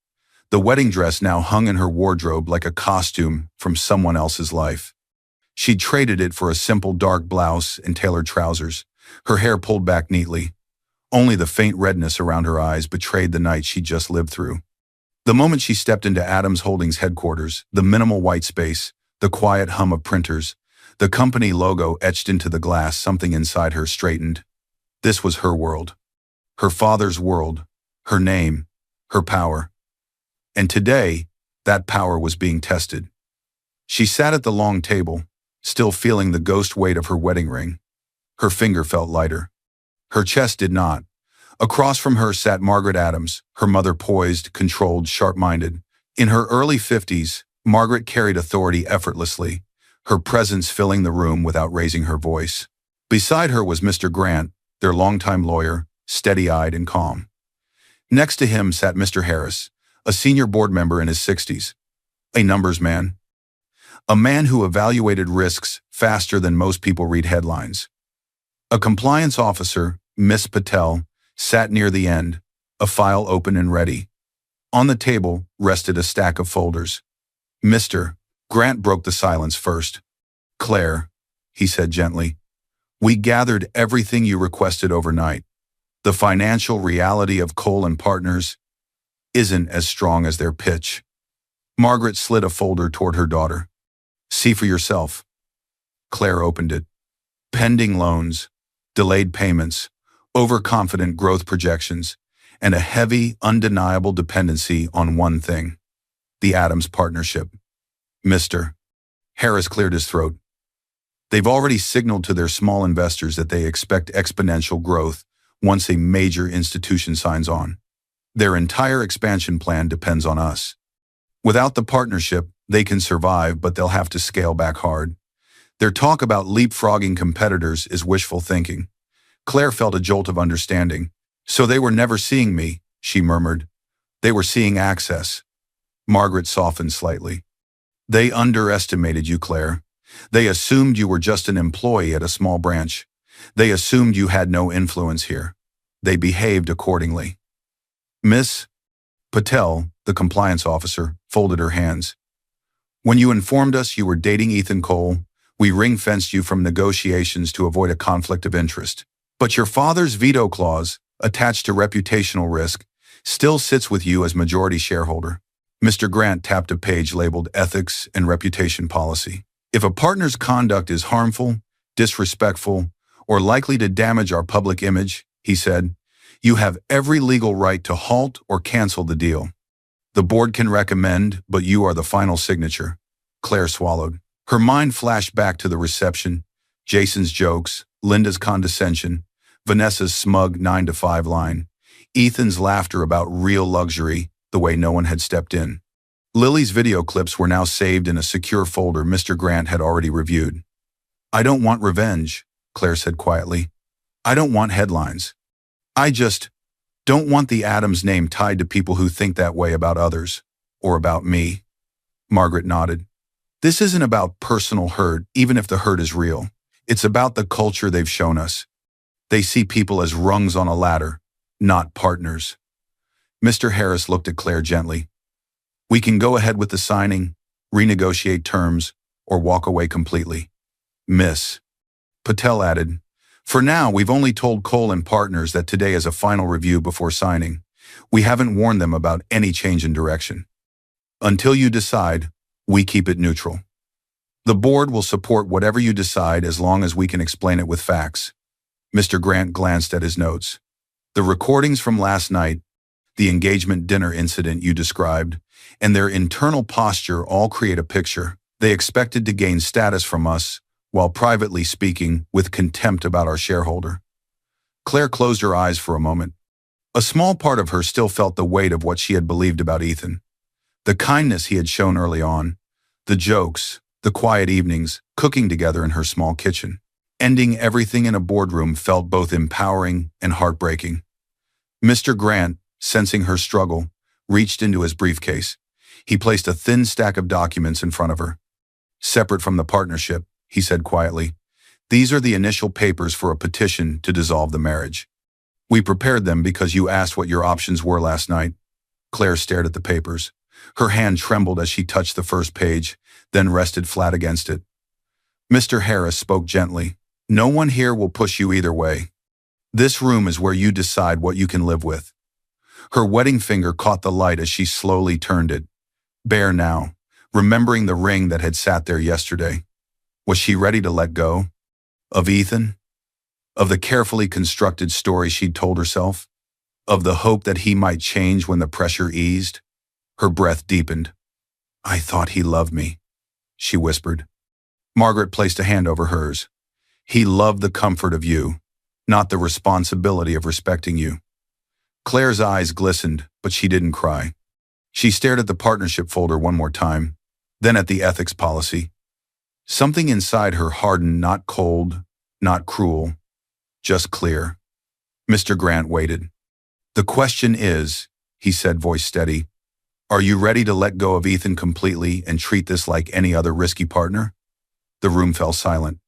The wedding dress now hung in her wardrobe like a costume from someone else's life. She'd traded it for a simple dark blouse and tailored trousers, her hair pulled back neatly. Only the faint redness around her eyes betrayed the night she'd just lived through. The moment she stepped into Adams Holdings headquarters, the minimal white space, the quiet hum of printers, The company logo etched into the glass. Something inside her straightened. This was her world. Her father's world. Her name. Her power. And today, that power was being tested. She sat at the long table, still feeling the ghost weight of her wedding ring. Her finger felt lighter. Her chest did not. Across from her sat Margaret Adams, her mother poised, controlled, sharp-minded. In her early 50s, Margaret carried authority effortlessly, her presence filling the room without raising her voice. Beside her was Mr. Grant, their longtime lawyer, steady-eyed and calm. Next to him sat Mr. Heiress, a senior board member in his 60s, a numbers man. A man who evaluated risks faster than most people read headlines. A compliance officer, Miss Patel, sat near the end, a file open and ready. On the table rested a stack of folders. Mr. Grant broke the silence first. "Claire," he said gently, "we gathered everything you requested overnight. The financial reality of Cole and Partners isn't as strong as their pitch." Margaret slid a folder toward her daughter. "See for yourself." Claire opened it. Pending loans, delayed payments, overconfident growth projections, and a heavy, undeniable dependency on one thing: the Adams partnership. Mr. Heiress cleared his throat. "They've already signaled to their small investors that they expect exponential growth once a major institution signs on. Their entire expansion plan depends on us. Without the partnership, they can survive, but they'll have to scale back hard. Their talk about leapfrogging competitors is wishful thinking." Claire felt a jolt of understanding. "So they were never seeing me," she murmured. "They were seeing access." Margaret softened slightly. "They underestimated you, Claire. They assumed you were just an employee at a small branch. They assumed you had no influence here. They behaved accordingly." Miss Patel, the compliance officer, folded her hands. "When you informed us you were dating Ethan Cole, we ring-fenced you from negotiations to avoid a conflict of interest. But your father's veto clause, attached to reputational risk, still sits with you as majority shareholder." Mr. Grant tapped a page labeled Ethics and Reputation Policy. "If a partner's conduct is harmful, disrespectful, or likely to damage our public image," he said, "you have every legal right to halt or cancel the deal. The board can recommend, but you are the final signature." Claire swallowed. Her mind flashed back to the reception, Jason's jokes, Linda's condescension, Vanessa's smug 9-to-5 line, Ethan's laughter about real luxury, the way no one had stepped in. Lily's video clips were now saved in a secure folder Mr. Grant had already reviewed. "I don't want revenge," Claire said quietly. "I don't want headlines. I just don't want the Adams name tied to people who think that way about others, or about me." Margaret nodded. "This isn't about personal hurt, even if the hurt is real. It's about the culture they've shown us. They see people as rungs on a ladder, not partners." Mr. Heiress looked at Claire gently. "We can go ahead with the signing, renegotiate terms, or walk away completely." Miss Patel added, "For now, we've only told Cole and Partners that today is a final review before signing. We haven't warned them about any change in direction. Until you decide, we keep it neutral. The board will support whatever you decide as long as we can explain it with facts." Mr. Grant glanced at his notes. "The recordings from last night, the engagement dinner incident you described, and their internal posture all create a picture. They expected to gain status from us, while privately speaking with contempt about our shareholder." Claire closed her eyes for a moment. A small part of her still felt the weight of what she had believed about Ethan. The kindness he had shown early on, the jokes, the quiet evenings, cooking together in her small kitchen. Ending everything in a boardroom felt both empowering and heartbreaking. Mr. Grant, sensing her struggle, reached into his briefcase. He placed a thin stack of documents in front of her. "Separate from the partnership," he said quietly, "these are the initial papers for a petition to dissolve the marriage. We prepared them because you asked what your options were last night." Claire stared at the papers. Her hand trembled as she touched the first page, then rested flat against it. Mr. Heiress spoke gently. "No one here will push you either way. This room is where you decide what you can live with." Her wedding finger caught the light as she slowly turned it. Bare now, remembering the ring that had sat there yesterday. Was she ready to let go? Of Ethan? Of the carefully constructed story she'd told herself? Of the hope that he might change when the pressure eased? Her breath deepened. "I thought he loved me," she whispered. Margaret placed a hand over hers. "He loved the comfort of you, not the responsibility of respecting you." Claire's eyes glistened, but she didn't cry. She stared at the partnership folder one more time, then at the ethics policy. Something inside her hardened, not cold, not cruel, just clear. Mr. Grant waited. "The question is," he said, voice steady, "are you ready to let go of Ethan completely and treat this like any other risky partner?" The room fell silent.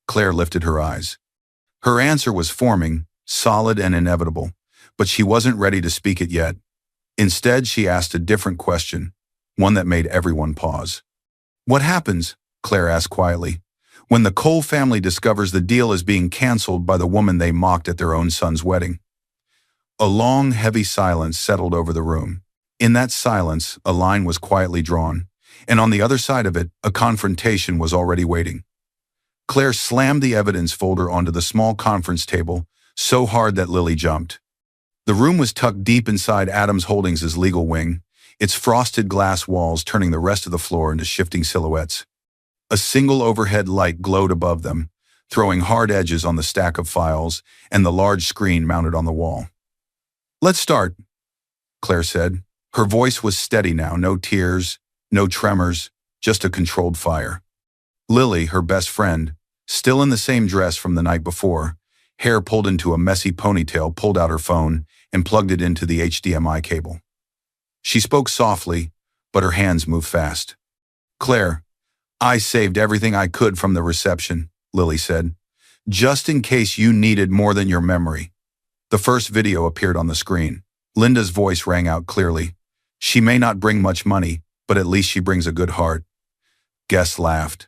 Claire lifted her eyes. Her answer was forming, solid and inevitable, but she wasn't ready to speak it yet. Instead, she asked a different question, one that made everyone pause. "What happens," Claire asked quietly, "when the Cole family discovers the deal is being canceled by the woman they mocked at their own son's wedding?" A long, heavy silence settled over the room. In that silence, a line was quietly drawn, and on the other side of it, a confrontation was already waiting. Claire slammed the evidence folder onto the small conference table, so hard that Lily jumped. The room was tucked deep inside Adams Holdings' legal wing, its frosted glass walls turning the rest of the floor into shifting silhouettes. A single overhead light glowed above them, throwing hard edges on the stack of files and the large screen mounted on the wall. "Let's start," Claire said. Her voice was steady now, no tears, no tremors, just a controlled fire. Lily, her best friend, still in the same dress from the night before, hair pulled into a messy ponytail, pulled out her phone and plugged it into the HDMI cable. She spoke softly, but her hands moved fast. "Claire, I saved everything I could from the reception," Lily said, "just in case you needed more than your memory." The first video appeared on the screen. Linda's voice rang out clearly. "She may not bring much money, but at least she brings a good heart." Guests laughed.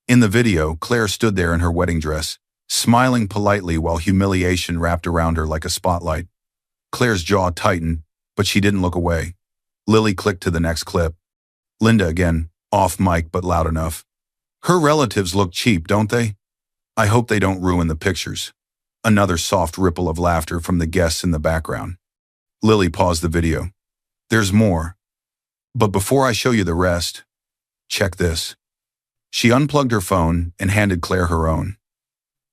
In the video, Claire stood there in her wedding dress, smiling politely while humiliation wrapped around her like a spotlight. Claire's jaw tightened, but she didn't look away. Lily clicked to the next clip. Linda again, off mic but loud enough. "Her relatives look cheap, don't they? I hope they don't ruin the pictures." Another soft ripple of laughter from the guests in the background. Lily paused the video. "There's more. But before I show you the rest, check this." She unplugged her phone and handed Claire her own.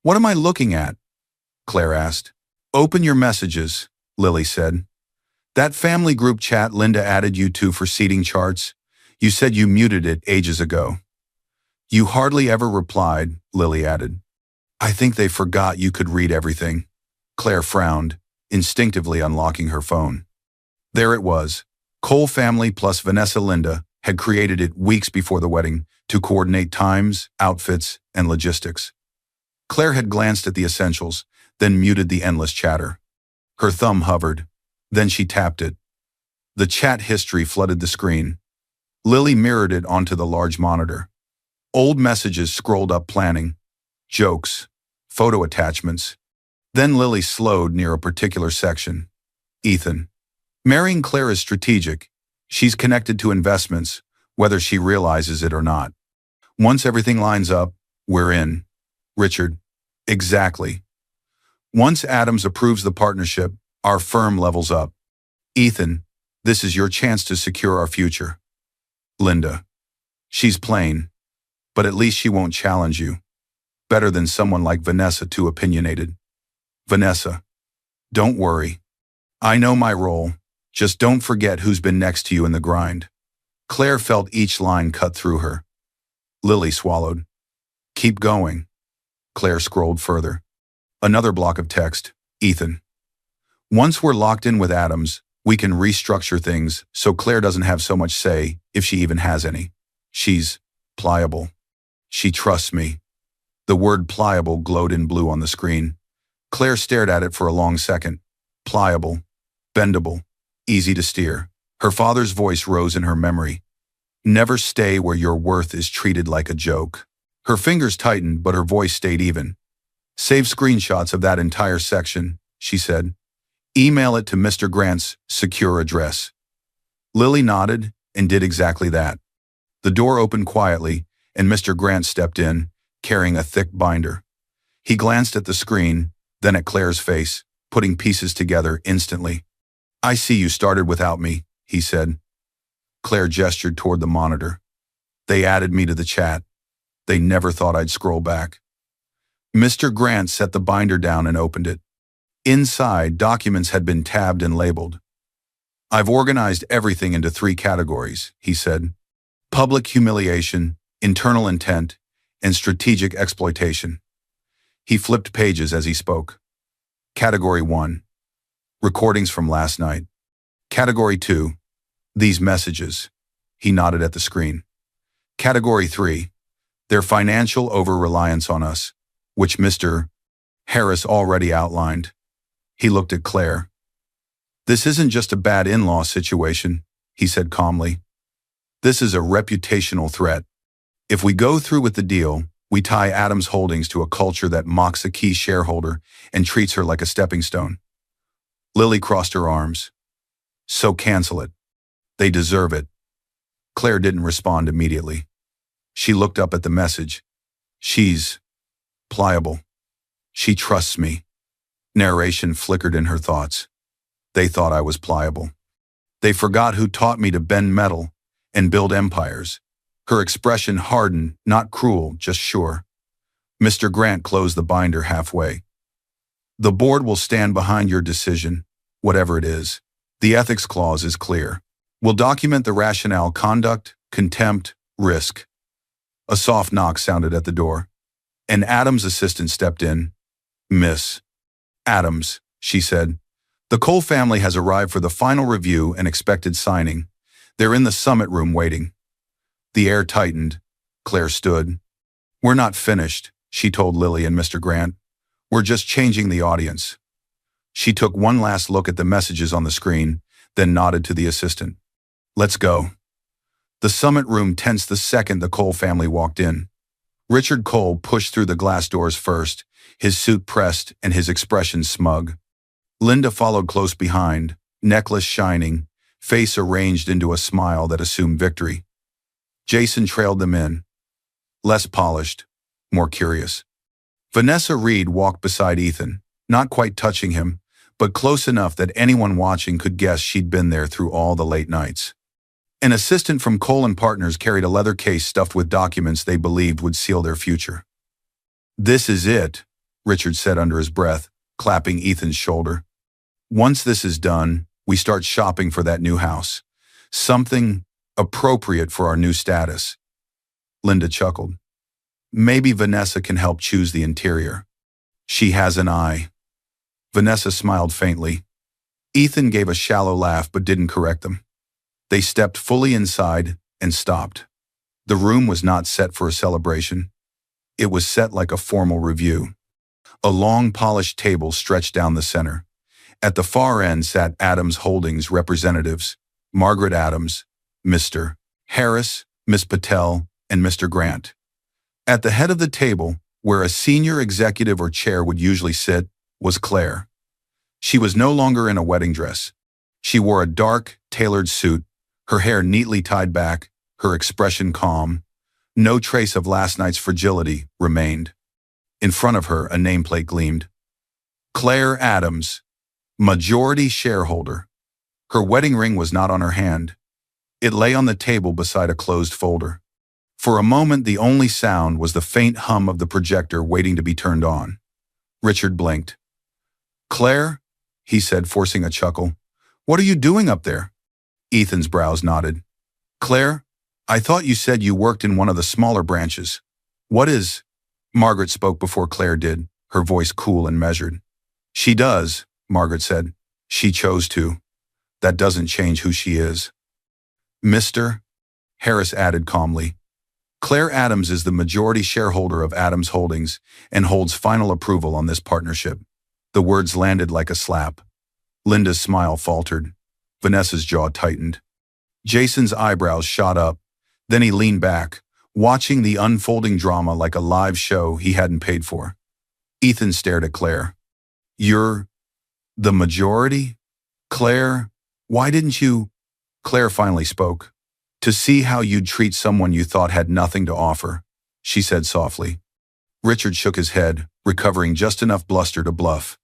"What am I looking at?" Claire asked. "Open your messages," Lily said. "That family group chat Linda added you to for seating charts, you said you muted it ages ago." "You hardly ever replied," Lily added. "I think they forgot you could read everything." Claire frowned, instinctively unlocking her phone. There it was. Cole family plus Vanessa Linda had created it weeks before the wedding to coordinate times, outfits, and logistics. Claire had glanced at the essentials, then muted the endless chatter. Her thumb hovered. Then she tapped it. The chat history flooded the screen. Lily mirrored it onto the large monitor. Old messages scrolled up, planning, jokes, photo attachments. Then Lily slowed near a particular section. "Ethan. Marrying Claire is strategic. She's connected to investments, whether she realizes it or not. Once everything lines up, we're in." Richard. "Exactly. Once Adams approves the partnership, our firm levels up. Ethan, this is your chance to secure our future." Linda. "She's plain, but at least she won't challenge you. Better than someone like Vanessa, too opinionated." Vanessa. "Don't worry. I know my role. Just don't forget who's been next to you in the grind." Claire felt each line cut through her. Lily swallowed. "Keep going." Claire scrolled further. Another block of text. "Ethan. Once we're locked in with Adams, we can restructure things so Claire doesn't have so much say, if she even has any. She's pliable. She trusts me." The word pliable glowed in blue on the screen. Claire stared at it for a long second. Pliable, bendable, easy to steer. Her father's voice rose in her memory. "Never stay where your worth is treated like a joke." Her fingers tightened, but her voice stayed even. "Save screenshots of that entire section," she said. "Email it to Mr. Grant's secure address." Lily nodded and did exactly that. The door opened quietly, and Mr. Grant stepped in, carrying a thick binder. He glanced at the screen, then at Claire's face, putting pieces together instantly. "I see you started without me," he said. Claire gestured toward the monitor. "They added me to the chat. They never thought I'd scroll back." Mr. Grant set the binder down and opened it. Inside, documents had been tabbed and labeled. "I've organized everything into 3 categories," he said. "Public humiliation, internal intent, and strategic exploitation." He flipped pages as he spoke. Category 1. Recordings from last night. Category 2. These messages. He nodded at the screen. Category 3. Their financial over-reliance on us, which Mr. Heiress already outlined. He looked at Claire. "This isn't just a bad in-law situation," he said calmly. "This is a reputational threat. If we go through with the deal, we tie Adams Holdings to a culture that mocks a key shareholder and treats her like a stepping stone." Lily crossed her arms. "So cancel it. They deserve it." Claire didn't respond immediately. She looked up at the message. "She's pliable. She trusts me." Narration flickered in her thoughts. They thought I was pliable. They forgot who taught me to bend metal and build empires. Her expression hardened, not cruel, just sure. Mr. Grant closed the binder halfway. "The board will stand behind your decision, whatever it is. The ethics clause is clear. We'll document the rationale, conduct, contempt, risk." A soft knock sounded at the door. An Adams assistant stepped in. "Miss Adams," she said. "The Cole family has arrived for the final review and expected signing. They're in the summit room waiting." The air tightened. Claire stood. "We're not finished," she told Lily and Mr. Grant. "We're just changing the audience." She took one last look at the messages on the screen, then nodded to the assistant. "Let's go." The summit room tensed the second the Cole family walked in. Richard Cole pushed through the glass doors first, his suit pressed and his expression smug. Linda followed close behind, necklace shining, face arranged into a smile that assumed victory. Jason trailed them in, less polished, more curious. Vanessa Reed walked beside Ethan, not quite touching him, but close enough that anyone watching could guess she'd been there through all the late nights. An assistant from Cole & Partners carried a leather case stuffed with documents they believed would seal their future. "This is it," Richard said under his breath, clapping Ethan's shoulder. "Once this is done, we start shopping for that new house. Something appropriate for our new status." Linda chuckled. "Maybe Vanessa can help choose the interior. She has an eye." Vanessa smiled faintly. Ethan gave a shallow laugh but didn't correct them. They stepped fully inside and stopped. The room was not set for a celebration. It was set like a formal review. A long polished table stretched down the center. At the far end sat Adams Holdings representatives, Margaret Adams, Mr. Heiress, Miss Patel, and Mr. Grant. At the head of the table, where a senior executive or chair would usually sit, was Claire. She was no longer in a wedding dress. She wore a dark, tailored suit, her hair neatly tied back, her expression calm. No trace of last night's fragility remained. In front of her, a nameplate gleamed. Claire Adams, majority shareholder. Her wedding ring was not on her hand. It lay on the table beside a closed folder. For a moment, the only sound was the faint hum of the projector waiting to be turned on. Richard blinked. "Claire," he said, forcing a chuckle, "what are you doing up there?" Ethan's brows knotted. "Claire, I thought you said you worked in one of the smaller branches. What is—" Margaret spoke before Claire did, her voice cool and measured. "She does," Margaret said. "She chose to. That doesn't change who she is." "Mr. Heiress added calmly, "Claire Adams is the majority shareholder of Adams Holdings and holds final approval on this partnership." The words landed like a slap. Linda's smile faltered. Vanessa's jaw tightened. Jason's eyebrows shot up. Then he leaned back, watching the unfolding drama like a live show he hadn't paid for. Ethan stared at Claire. "You're the majority? Claire, why didn't you—" Claire finally spoke. "To see how you'd treat someone you thought had nothing to offer," she said softly. Richard shook his head, recovering just enough bluster to bluff.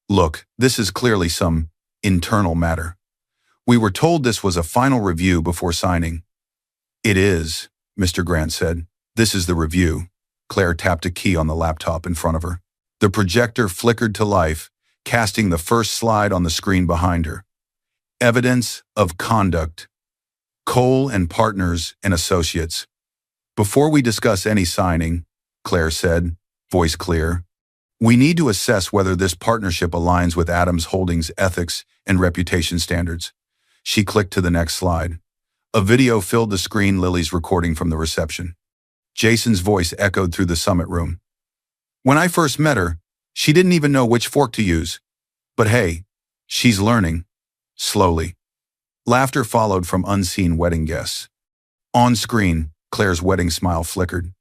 Look, this is clearly some internal matter. We were told this was a final review before signing. It is, Mr. Grant said. This is the review. Claire tapped a key on the laptop in front of her. The projector flickered to life, casting the first slide on the screen behind her. Evidence of conduct. Cole and Partners and Associates. Before we discuss any signing, Claire said, voice clear, we need to assess whether this partnership aligns with Adams Holdings' ethics and reputation standards. She clicked to the next slide. A video filled the screen, Lily's recording from the reception. Jason's voice echoed through the summit room. When I first met her, she didn't even know which fork to use. But hey, she's learning. Slowly. Laughter followed from unseen wedding guests. On screen, Claire's wedding smile flickered.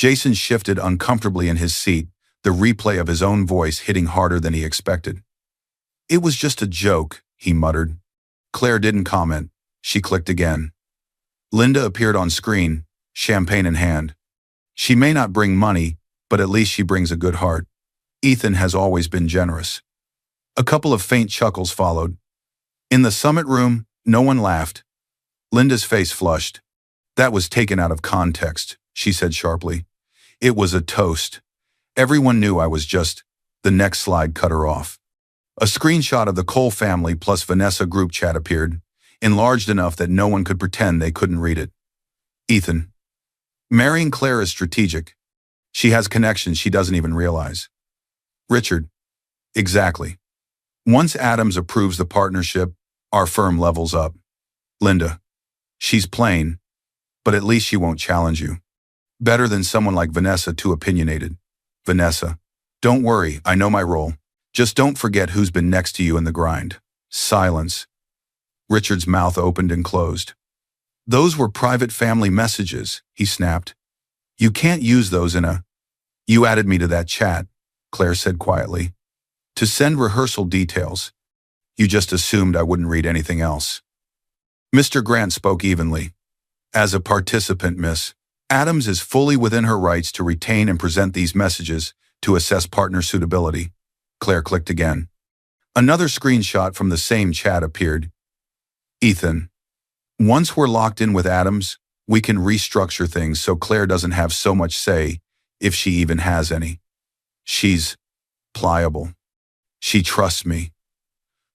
Jason shifted uncomfortably in his seat, the replay of his own voice hitting harder than he expected. It was just a joke, he muttered. Claire didn't comment. She clicked again. Linda appeared on screen, champagne in hand. She may not bring money, but at least she brings a good heart. Ethan has always been generous. A couple of faint chuckles followed. In the summit room, no one laughed. Linda's face flushed. That was taken out of context, she said sharply. It was a toast. Everyone knew I was just. The next slide cut her off. A screenshot of the Cole family plus Vanessa group chat appeared, enlarged enough that no one could pretend they couldn't read it. Ethan. Marrying Claire is strategic. She has connections she doesn't even realize. Richard. Exactly. Once Adams approves the partnership, our firm levels up. Linda. She's plain, but at least she won't challenge you. Better than someone like Vanessa, too opinionated. Vanessa. Don't worry, I know my role. Just don't forget who's been next to you in the grind. Silence. Richard's mouth opened and closed. Those were private family messages, he snapped. You can't use those in a... You added me to that chat, Claire said quietly. To send rehearsal details. You just assumed I wouldn't read anything else. Mr. Grant spoke evenly. As a participant, Miss, Adams is fully within her rights to retain and present these messages to assess partner suitability. Claire clicked again. Another screenshot from the same chat appeared. Ethan. Once we're locked in with Adams, we can restructure things so Claire doesn't have so much say, if she even has any. She's pliable. She trusts me.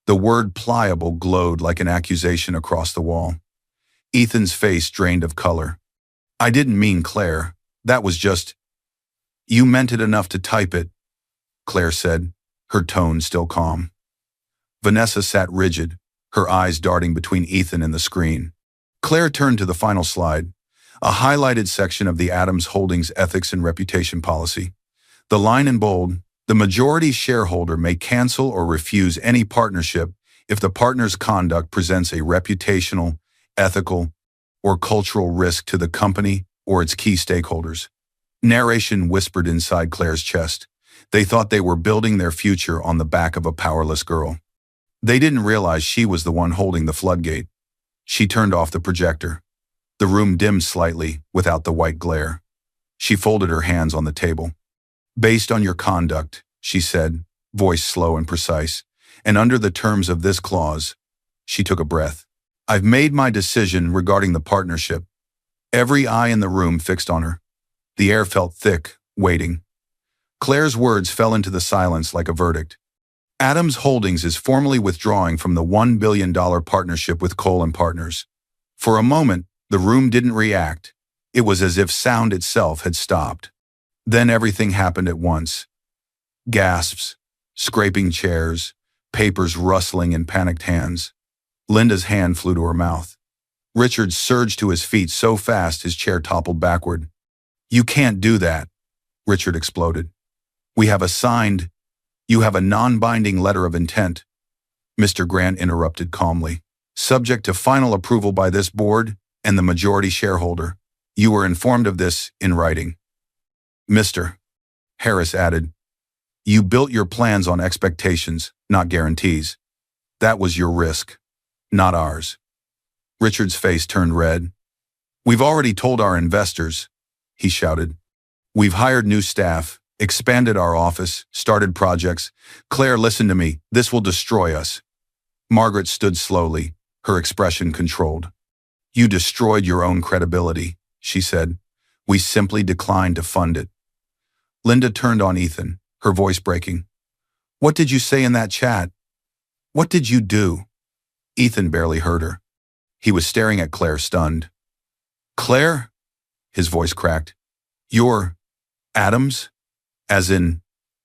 The word pliable glowed like an accusation across the wall. Ethan's face drained of color. I didn't mean Claire. That was just... You meant it enough to type it, Claire said, her tone still calm. Vanessa sat rigid, her eyes darting between Ethan and the screen. Claire turned to the final slide, a highlighted section of the Adams Holdings Ethics and Reputation Policy. The line in bold, the majority shareholder may cancel or refuse any partnership if the partner's conduct presents a reputational, ethical, or cultural risk to the company or its key stakeholders. Narration whispered inside Claire's chest. They thought they were building their future on the back of a powerless girl. They didn't realize she was the one holding the floodgate. She turned off the projector. The room dimmed slightly without the white glare. She folded her hands on the table. Based on your conduct, she said, voice slow and precise, and under the terms of this clause, she took a breath. I've made my decision regarding the partnership. Every eye in the room fixed on her. The air felt thick, waiting. Claire's words fell into the silence like a verdict. Adams Holdings is formally withdrawing from the $1 billion partnership with Cole and Partners. For a moment, the room didn't react. It was as if sound itself had stopped. Then everything happened at once. Gasps, scraping chairs, papers rustling in panicked hands. Linda's hand flew to her mouth. Richard surged to his feet so fast his chair toppled backward. You can't do that, Richard exploded. We have you have a non-binding letter of intent, Mr. Grant interrupted calmly. Subject to final approval by this board and the majority shareholder. You were informed of this in writing. Mr. Heiress added, you built your plans on expectations, not guarantees. That was your risk, not ours. Richard's face turned red. We've already told our investors, he shouted. We've hired new staff, expanded our office, started projects. Claire, listen to me. This will destroy us. Margaret stood slowly, her expression controlled. You destroyed your own credibility, she said. We simply declined to fund it. Linda turned on Ethan, her voice breaking. What did you say in that chat? What did you do? Ethan barely heard her. He was staring at Claire, stunned. Claire? His voice cracked. You're Adams? As in,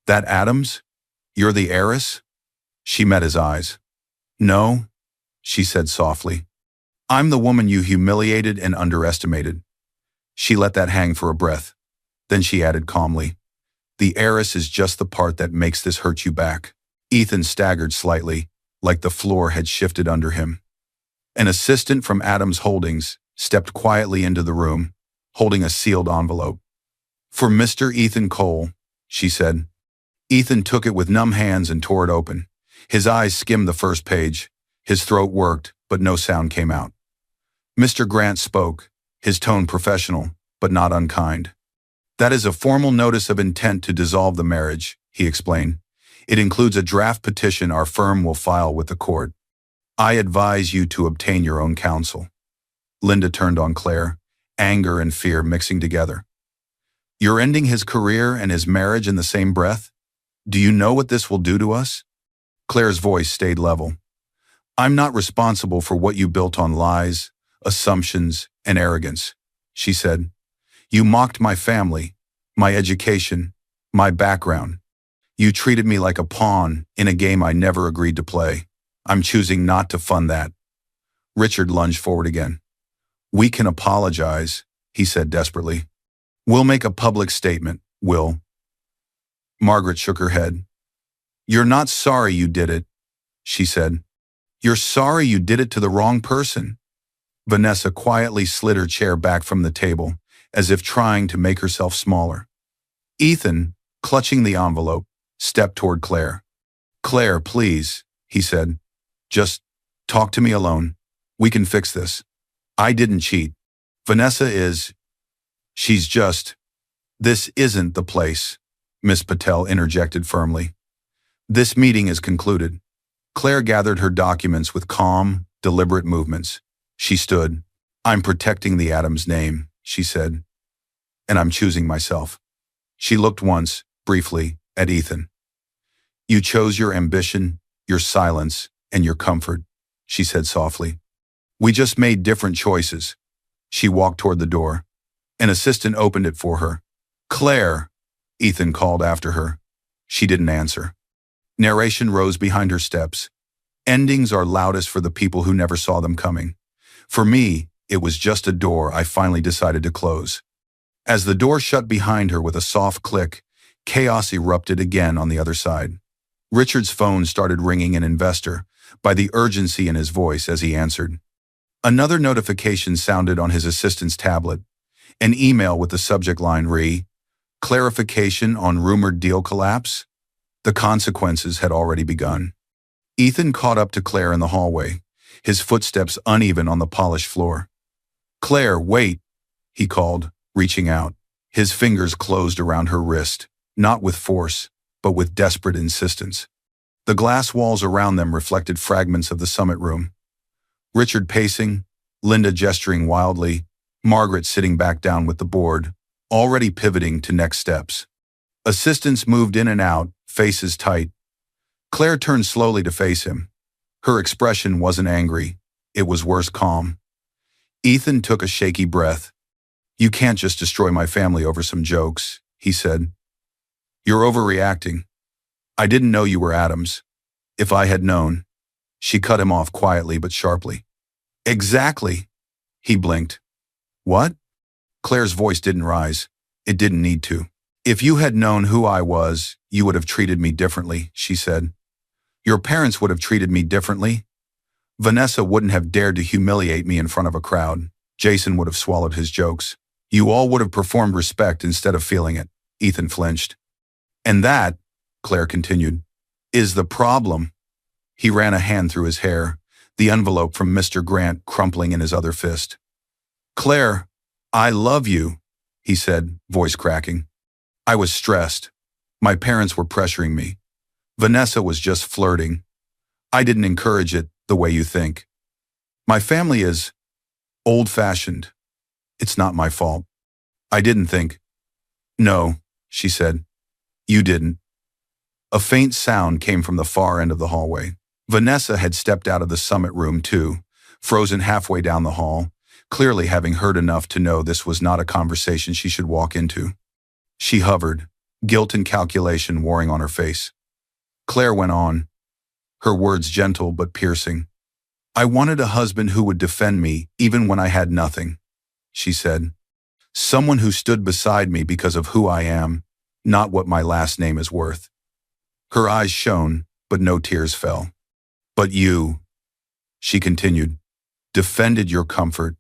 that Adams? You're the heiress? She met his eyes. No, she said softly. I'm the woman you humiliated and underestimated. She let that hang for a breath. Then she added calmly, the heiress is just the part that makes this hurt you back. Ethan staggered slightly, like the floor had shifted under him. An assistant from Adams Holdings stepped quietly into the room, holding a sealed envelope. For Mr. Ethan Cole, she said. Ethan took it with numb hands and tore it open. His eyes skimmed the first page. His throat worked, but no sound came out. Mr. Grant spoke, his tone professional, but not unkind. That is a formal notice of intent to dissolve the marriage, he explained. It includes a draft petition our firm will file with the court. I advise you to obtain your own counsel. Linda turned on Claire, anger and fear mixing together. You're ending his career and his marriage in the same breath? Do you know what this will do to us? Claire's voice stayed level. I'm not responsible for what you built on lies, assumptions, and arrogance, she said. You mocked my family, my education, my background. You treated me like a pawn in a game I never agreed to play. I'm choosing not to fund that. Richard lunged forward again. We can apologize, he said desperately. We'll make a public statement, Will. Margaret shook her head. You're not sorry you did it, she said. You're sorry you did it to the wrong person. Vanessa quietly slid her chair back from the table, as if trying to make herself smaller. Ethan, clutching the envelope, stepped toward Claire. Claire, please, he said. Just talk to me alone. We can fix this. I didn't cheat. Vanessa is... She's just... This isn't the place, Miss Patel interjected firmly. This meeting is concluded. Claire gathered her documents with calm, deliberate movements. She stood. I'm protecting the Adams name, she said. And I'm choosing myself. She looked once, briefly, at Ethan. You chose your ambition, your silence, and your comfort, she said softly. We just made different choices. She walked toward the door. An assistant opened it for her. Claire, Ethan called after her. She didn't answer. Narration rose behind her steps. Endings are loudest for the people who never saw them coming. For me, it was just a door I finally decided to close. As the door shut behind her with a soft click, chaos erupted again on the other side. Richard's phone started ringing an investor, by the urgency in his voice as he answered. Another notification sounded on his assistant's tablet. An email with the subject line clarification on rumored deal collapse. The consequences had already begun. Ethan caught up to Claire in the hallway, his footsteps uneven on the polished floor. Claire, wait, he called, reaching out. His fingers closed around her wrist, not with force, but with desperate insistence. The glass walls around them reflected fragments of the summit room. Richard pacing, Linda gesturing wildly, Margaret sitting back down with the board, already pivoting to next steps. Assistants moved in and out, faces tight. Claire turned slowly to face him. Her expression wasn't angry. It was worse, calm. Ethan took a shaky breath. You can't just destroy my family over some jokes, he said. You're overreacting. I didn't know you were Adams. If I had known. She cut him off quietly but sharply. Exactly. He blinked. What? Claire's voice didn't rise. It didn't need to. If you had known who I was, you would have treated me differently, she said. Your parents would have treated me differently. Vanessa wouldn't have dared to humiliate me in front of a crowd. Jason would have swallowed his jokes. You all would have performed respect instead of feeling it. Ethan flinched. And that, Claire continued, is the problem. He ran a hand through his hair, the envelope from Mr. Grant crumpling in his other fist. Claire, I love you, he said, voice cracking. I was stressed. My parents were pressuring me. Vanessa was just flirting. I didn't encourage it the way you think. My family is old-fashioned. It's not my fault. I didn't think. No, she said. You didn't. A faint sound came from the far end of the hallway. Vanessa had stepped out of the summit room too, frozen halfway down the hall, clearly having heard enough to know this was not a conversation she should walk into. She hovered, guilt and calculation warring on her face. Claire went on, her words gentle but piercing. I wanted a husband who would defend me even when I had nothing, she said. Someone who stood beside me because of who I am, not what my last name is worth. Her eyes shone, but no tears fell. But you, she continued, defended your comfort,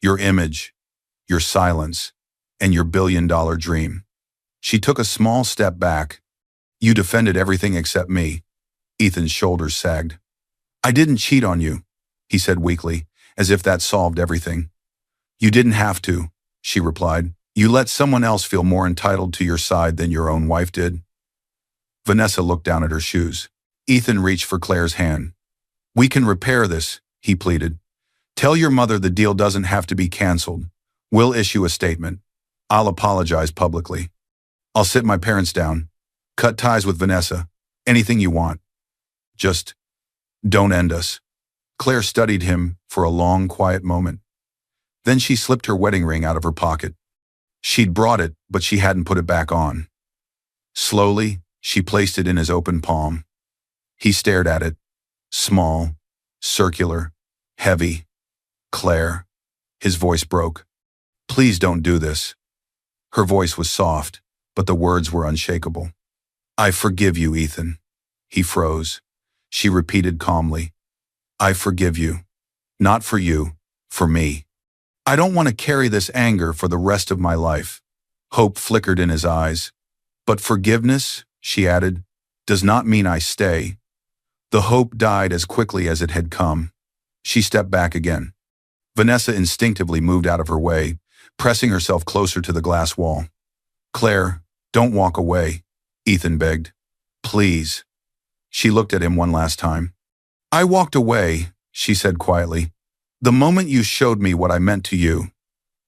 your image, your silence, and your billion-dollar dream. She took a small step back. You defended everything except me. Ethan's shoulders sagged. I didn't cheat on you, he said weakly, as if that solved everything. You didn't have to, she replied. You let someone else feel more entitled to your side than your own wife did. Vanessa looked down at her shoes. Ethan reached for Claire's hand. We can repair this, he pleaded. Tell your mother the deal doesn't have to be canceled. We'll issue a statement. I'll apologize publicly. I'll sit my parents down. Cut ties with Vanessa. Anything you want. Just don't end us. Claire studied him for a long, quiet moment. Then she slipped her wedding ring out of her pocket. She'd brought it, but she hadn't put it back on. Slowly, she placed it in his open palm. He stared at it. Small, circular, heavy. Claire. His voice broke. Please don't do this. Her voice was soft, but the words were unshakable. I forgive you, Ethan. He froze. She repeated calmly. I forgive you. Not for you, for me. I don't want to carry this anger for the rest of my life. Hope flickered in his eyes. But forgiveness, she added, does not mean I stay. The hope died as quickly as it had come. She stepped back again. Vanessa instinctively moved out of her way, pressing herself closer to the glass wall. Claire, don't walk away, Ethan begged. Please. She looked at him one last time. I walked away, she said quietly, the moment you showed me what I meant to you.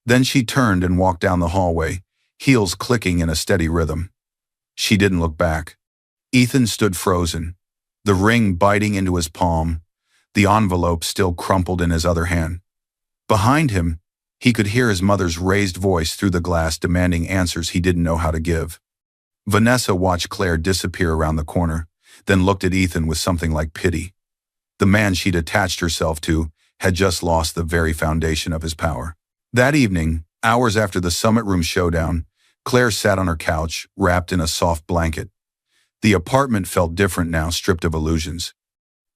Then she turned and walked down the hallway, heels clicking in a steady rhythm. She didn't look back. Ethan stood frozen, the ring biting into his palm, the envelope still crumpled in his other hand. Behind him, he could hear his mother's raised voice through the glass demanding answers he didn't know how to give. Vanessa watched Claire disappear around the corner, then looked at Ethan with something like pity. The man she'd attached herself to had just lost the very foundation of his power. That evening, hours after the summit room showdown, Claire sat on her couch, wrapped in a soft blanket. The apartment felt different now, stripped of illusions.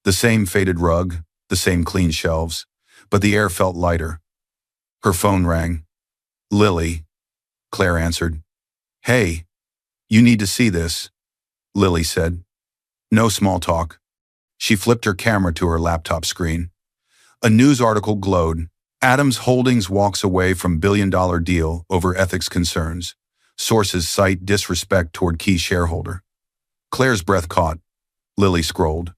The same faded rug, the same clean shelves, but the air felt lighter. Her phone rang. Lily, Claire answered. Hey, you need to see this, Lily said. No small talk. She flipped her camera to her laptop screen. A news article glowed. Adams Holdings walks away from billion-dollar deal over ethics concerns. Sources cite disrespect toward key shareholder. Claire's breath caught. Lily scrolled.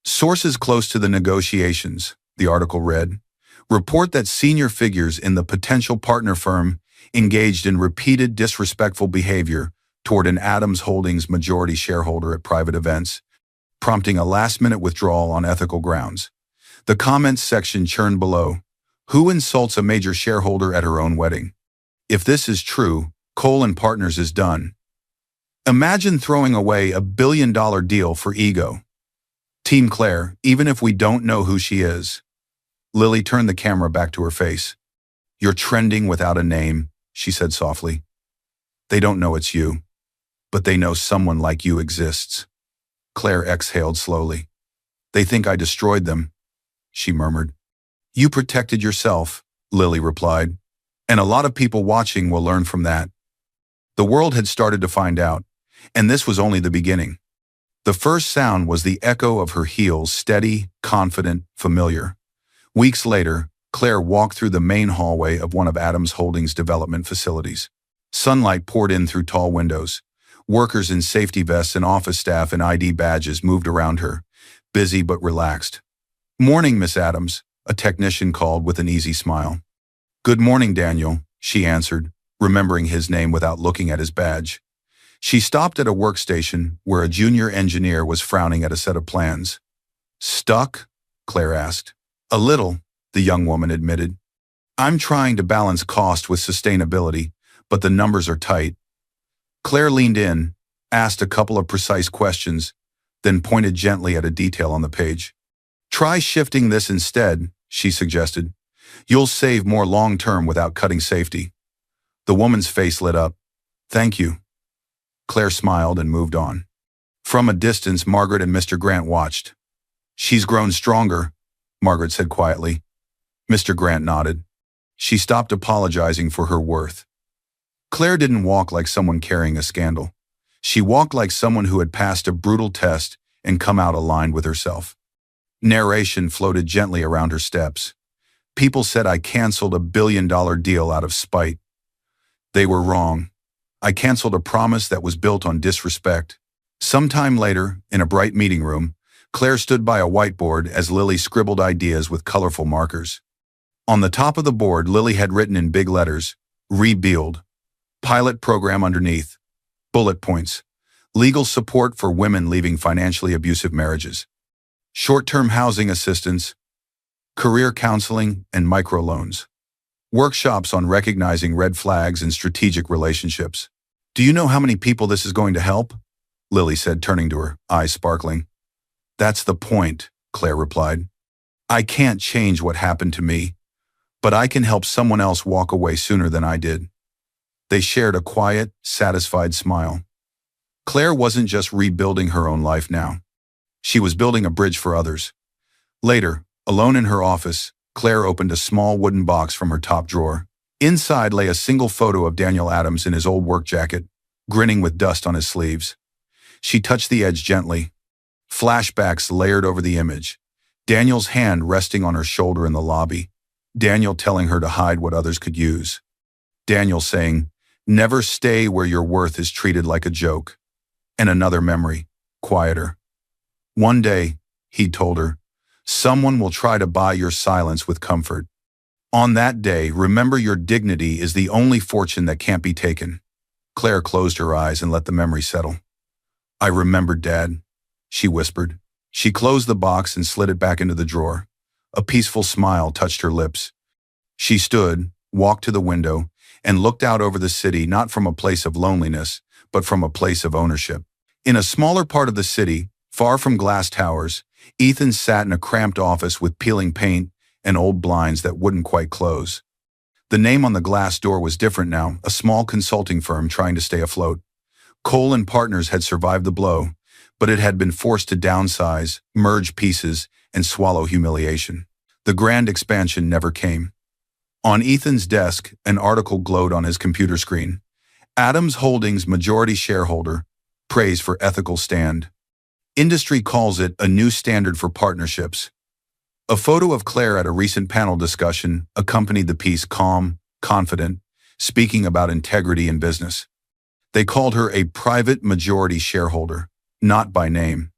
Sources close to the negotiations, the article read, report that senior figures in the potential partner firm engaged in repeated disrespectful behavior toward an Adams Holdings majority shareholder at private events, prompting a last-minute withdrawal on ethical grounds. The comments section churned below. Who insults a major shareholder at her own wedding? If this is true, Cole and Partners is done. Imagine throwing away a billion-dollar deal for ego. Team Claire, even if we don't know who she is. Lily turned the camera back to her face. You're trending without a name, she said softly. They don't know it's you, but they know someone like you exists. Claire exhaled slowly. They think I destroyed them, she murmured. You protected yourself, Lily replied, and a lot of people watching will learn from that. The world had started to find out, and this was only the beginning. The first sound was the echo of her heels, steady, confident, familiar. Weeks later, Claire walked through the main hallway of one of Adams Holdings' development facilities. Sunlight poured in through tall windows. Workers in safety vests and office staff in ID badges moved around her, busy but relaxed. "Morning, Miss Adams," a technician called with an easy smile. "Good morning, Daniel," she answered, remembering his name without looking at his badge. She stopped at a workstation where a junior engineer was frowning at a set of plans. "Stuck?" Claire asked. "A little," the young woman admitted. "I'm trying to balance cost with sustainability, but the numbers are tight." Claire leaned in, asked a couple of precise questions, then pointed gently at a detail on the page. "Try shifting this instead," she suggested. "You'll save more long-term without cutting safety." The woman's face lit up. "Thank you." Claire smiled and moved on. From a distance, Margaret and Mr. Grant watched. "She's grown stronger," Margaret said quietly. Mr. Grant nodded. She stopped apologizing for her worth. Claire didn't walk like someone carrying a scandal. She walked like someone who had passed a brutal test and come out aligned with herself. Narration floated gently around her steps. "People said I canceled a billion-dollar deal out of spite. They were wrong. I canceled a promise that was built on disrespect." Sometime later, in a bright meeting room, Claire stood by a whiteboard as Lily scribbled ideas with colorful markers. On the top of the board, Lily had written in big letters, "Rebuild." Pilot program underneath. Bullet points. Legal support for women leaving financially abusive marriages. Short-term housing assistance. Career counseling and microloans. Workshops on recognizing red flags and strategic relationships. "Do you know how many people this is going to help?" Lily said, turning to her, eyes sparkling. "That's the point," Claire replied. "I can't change what happened to me, but I can help someone else walk away sooner than I did." They shared a quiet, satisfied smile. Claire wasn't just rebuilding her own life now. She was building a bridge for others. Later, alone in her office, Claire opened a small wooden box from her top drawer. Inside lay a single photo of Daniel Adams in his old work jacket, grinning with dust on his sleeves. She touched the edge gently. Flashbacks layered over the image. Daniel's hand resting on her shoulder in the lobby. Daniel telling her to hide what others could use. Daniel saying, "Never stay where your worth is treated like a joke." And another memory, quieter. "One day," he told her, "someone will try to buy your silence with comfort. On that day, remember your dignity is the only fortune that can't be taken." Claire closed her eyes and let the memory settle. "I remember, Dad," she whispered. She closed the box and slid it back into the drawer. A peaceful smile touched her lips. She stood, walked to the window, and looked out over the city, not from a place of loneliness, but from a place of ownership. In a smaller part of the city, far from glass towers, Ethan sat in a cramped office with peeling paint and old blinds that wouldn't quite close. The name on the glass door was different now, a small consulting firm trying to stay afloat. Cole and Partners had survived the blow, but it had been forced to downsize, merge pieces, and swallow humiliation. The grand expansion never came. On Ethan's desk, an article glowed on his computer screen. Adams Holdings majority shareholder, praise for ethical stand. Industry calls it a new standard for partnerships. A photo of Claire at a recent panel discussion accompanied the piece, calm, confident, speaking about integrity in business. They called her a private majority shareholder, not by name,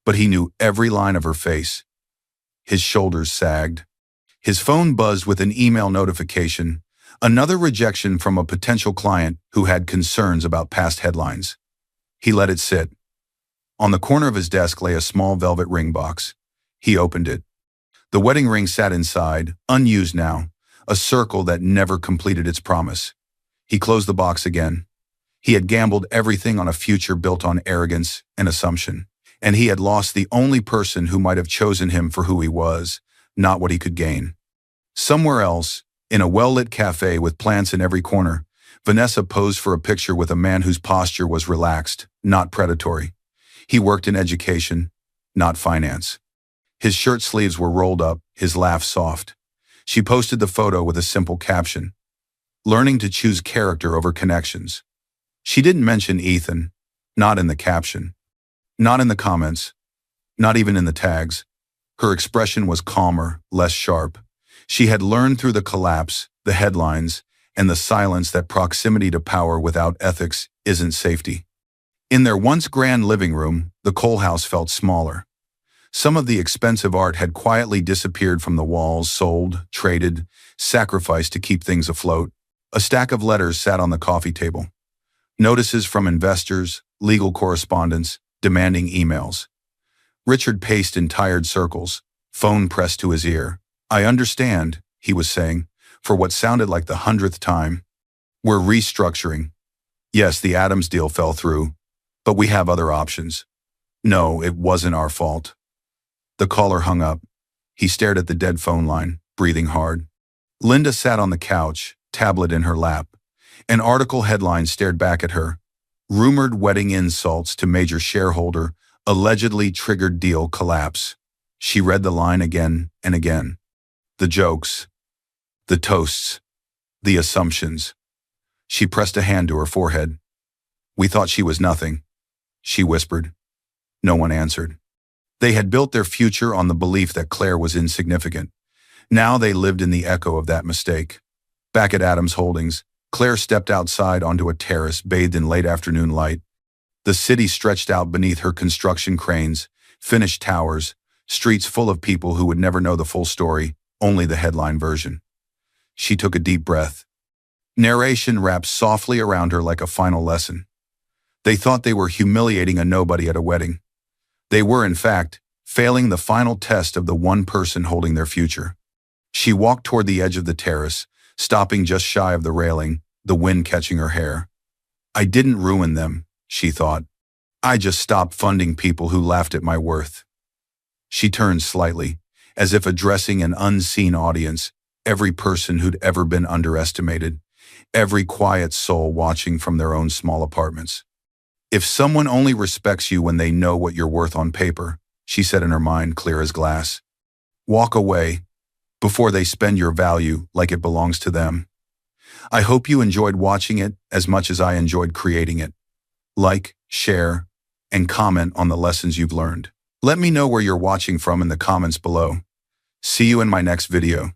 but he knew every line of her face. His shoulders sagged. His phone buzzed with an email notification, another rejection from a potential client who had concerns about past headlines. He let it sit. On the corner of his desk lay a small velvet ring box. He opened it. The wedding ring sat inside, unused now, a circle that never completed its promise. He closed the box again. He had gambled everything on a future built on arrogance and assumption, and he had lost the only person who might have chosen him for who he was, not what he could gain. Somewhere else, in a well-lit cafe with plants in every corner, Vanessa posed for a picture with a man whose posture was relaxed, not predatory. He worked in education, not finance. His shirt sleeves were rolled up, his laugh soft. She posted the photo with a simple caption, "Learning to choose character over connections." She didn't mention Ethan, not in the caption, not in the comments, not even in the tags. Her expression was calmer, less sharp. She had learned through the collapse, the headlines, and the silence that proximity to power without ethics isn't safety. In their once grand living room, the Cole house felt smaller. Some of the expensive art had quietly disappeared from the walls, sold, traded, sacrificed to keep things afloat. A stack of letters sat on the coffee table. Notices from investors, legal correspondence, demanding emails. Richard paced in tired circles, phone pressed to his ear. "I understand," he was saying, for what sounded like the 100th time. "We're restructuring. Yes, the Adams deal fell through, but we have other options. No, it wasn't our fault." The caller hung up. He stared at the dead phone line, breathing hard. Linda sat on the couch, tablet in her lap. An article headline stared back at her. "Rumored wedding insults to major shareholder, allegedly triggered deal collapse." She read the line again and again. The jokes, the toasts, the assumptions. She pressed a hand to her forehead. "We thought she was nothing," she whispered. No one answered. They had built their future on the belief that Claire was insignificant. Now they lived in the echo of that mistake. Back at Adams Holdings, Claire stepped outside onto a terrace bathed in late afternoon light. The city stretched out beneath her construction cranes, finished towers, streets full of people who would never know the full story, only the headline version. She took a deep breath. Narration wrapped softly around her like a final lesson. They thought they were humiliating a nobody at a wedding. They were, in fact, failing the final test of the one person holding their future. She walked toward the edge of the terrace, stopping just shy of the railing, the wind catching her hair. "I didn't ruin them," she thought. "I just stopped funding people who laughed at my worth." She turned slightly, as if addressing an unseen audience, every person who'd ever been underestimated, every quiet soul watching from their own small apartments. "If someone only respects you when they know what you're worth on paper," she said in her mind, clear as glass, "walk away before they spend your value like it belongs to them." I hope you enjoyed watching it as much as I enjoyed creating it. Like, share, and comment on the lessons you've learned. Let me know where you're watching from in the comments below. See you in my next video.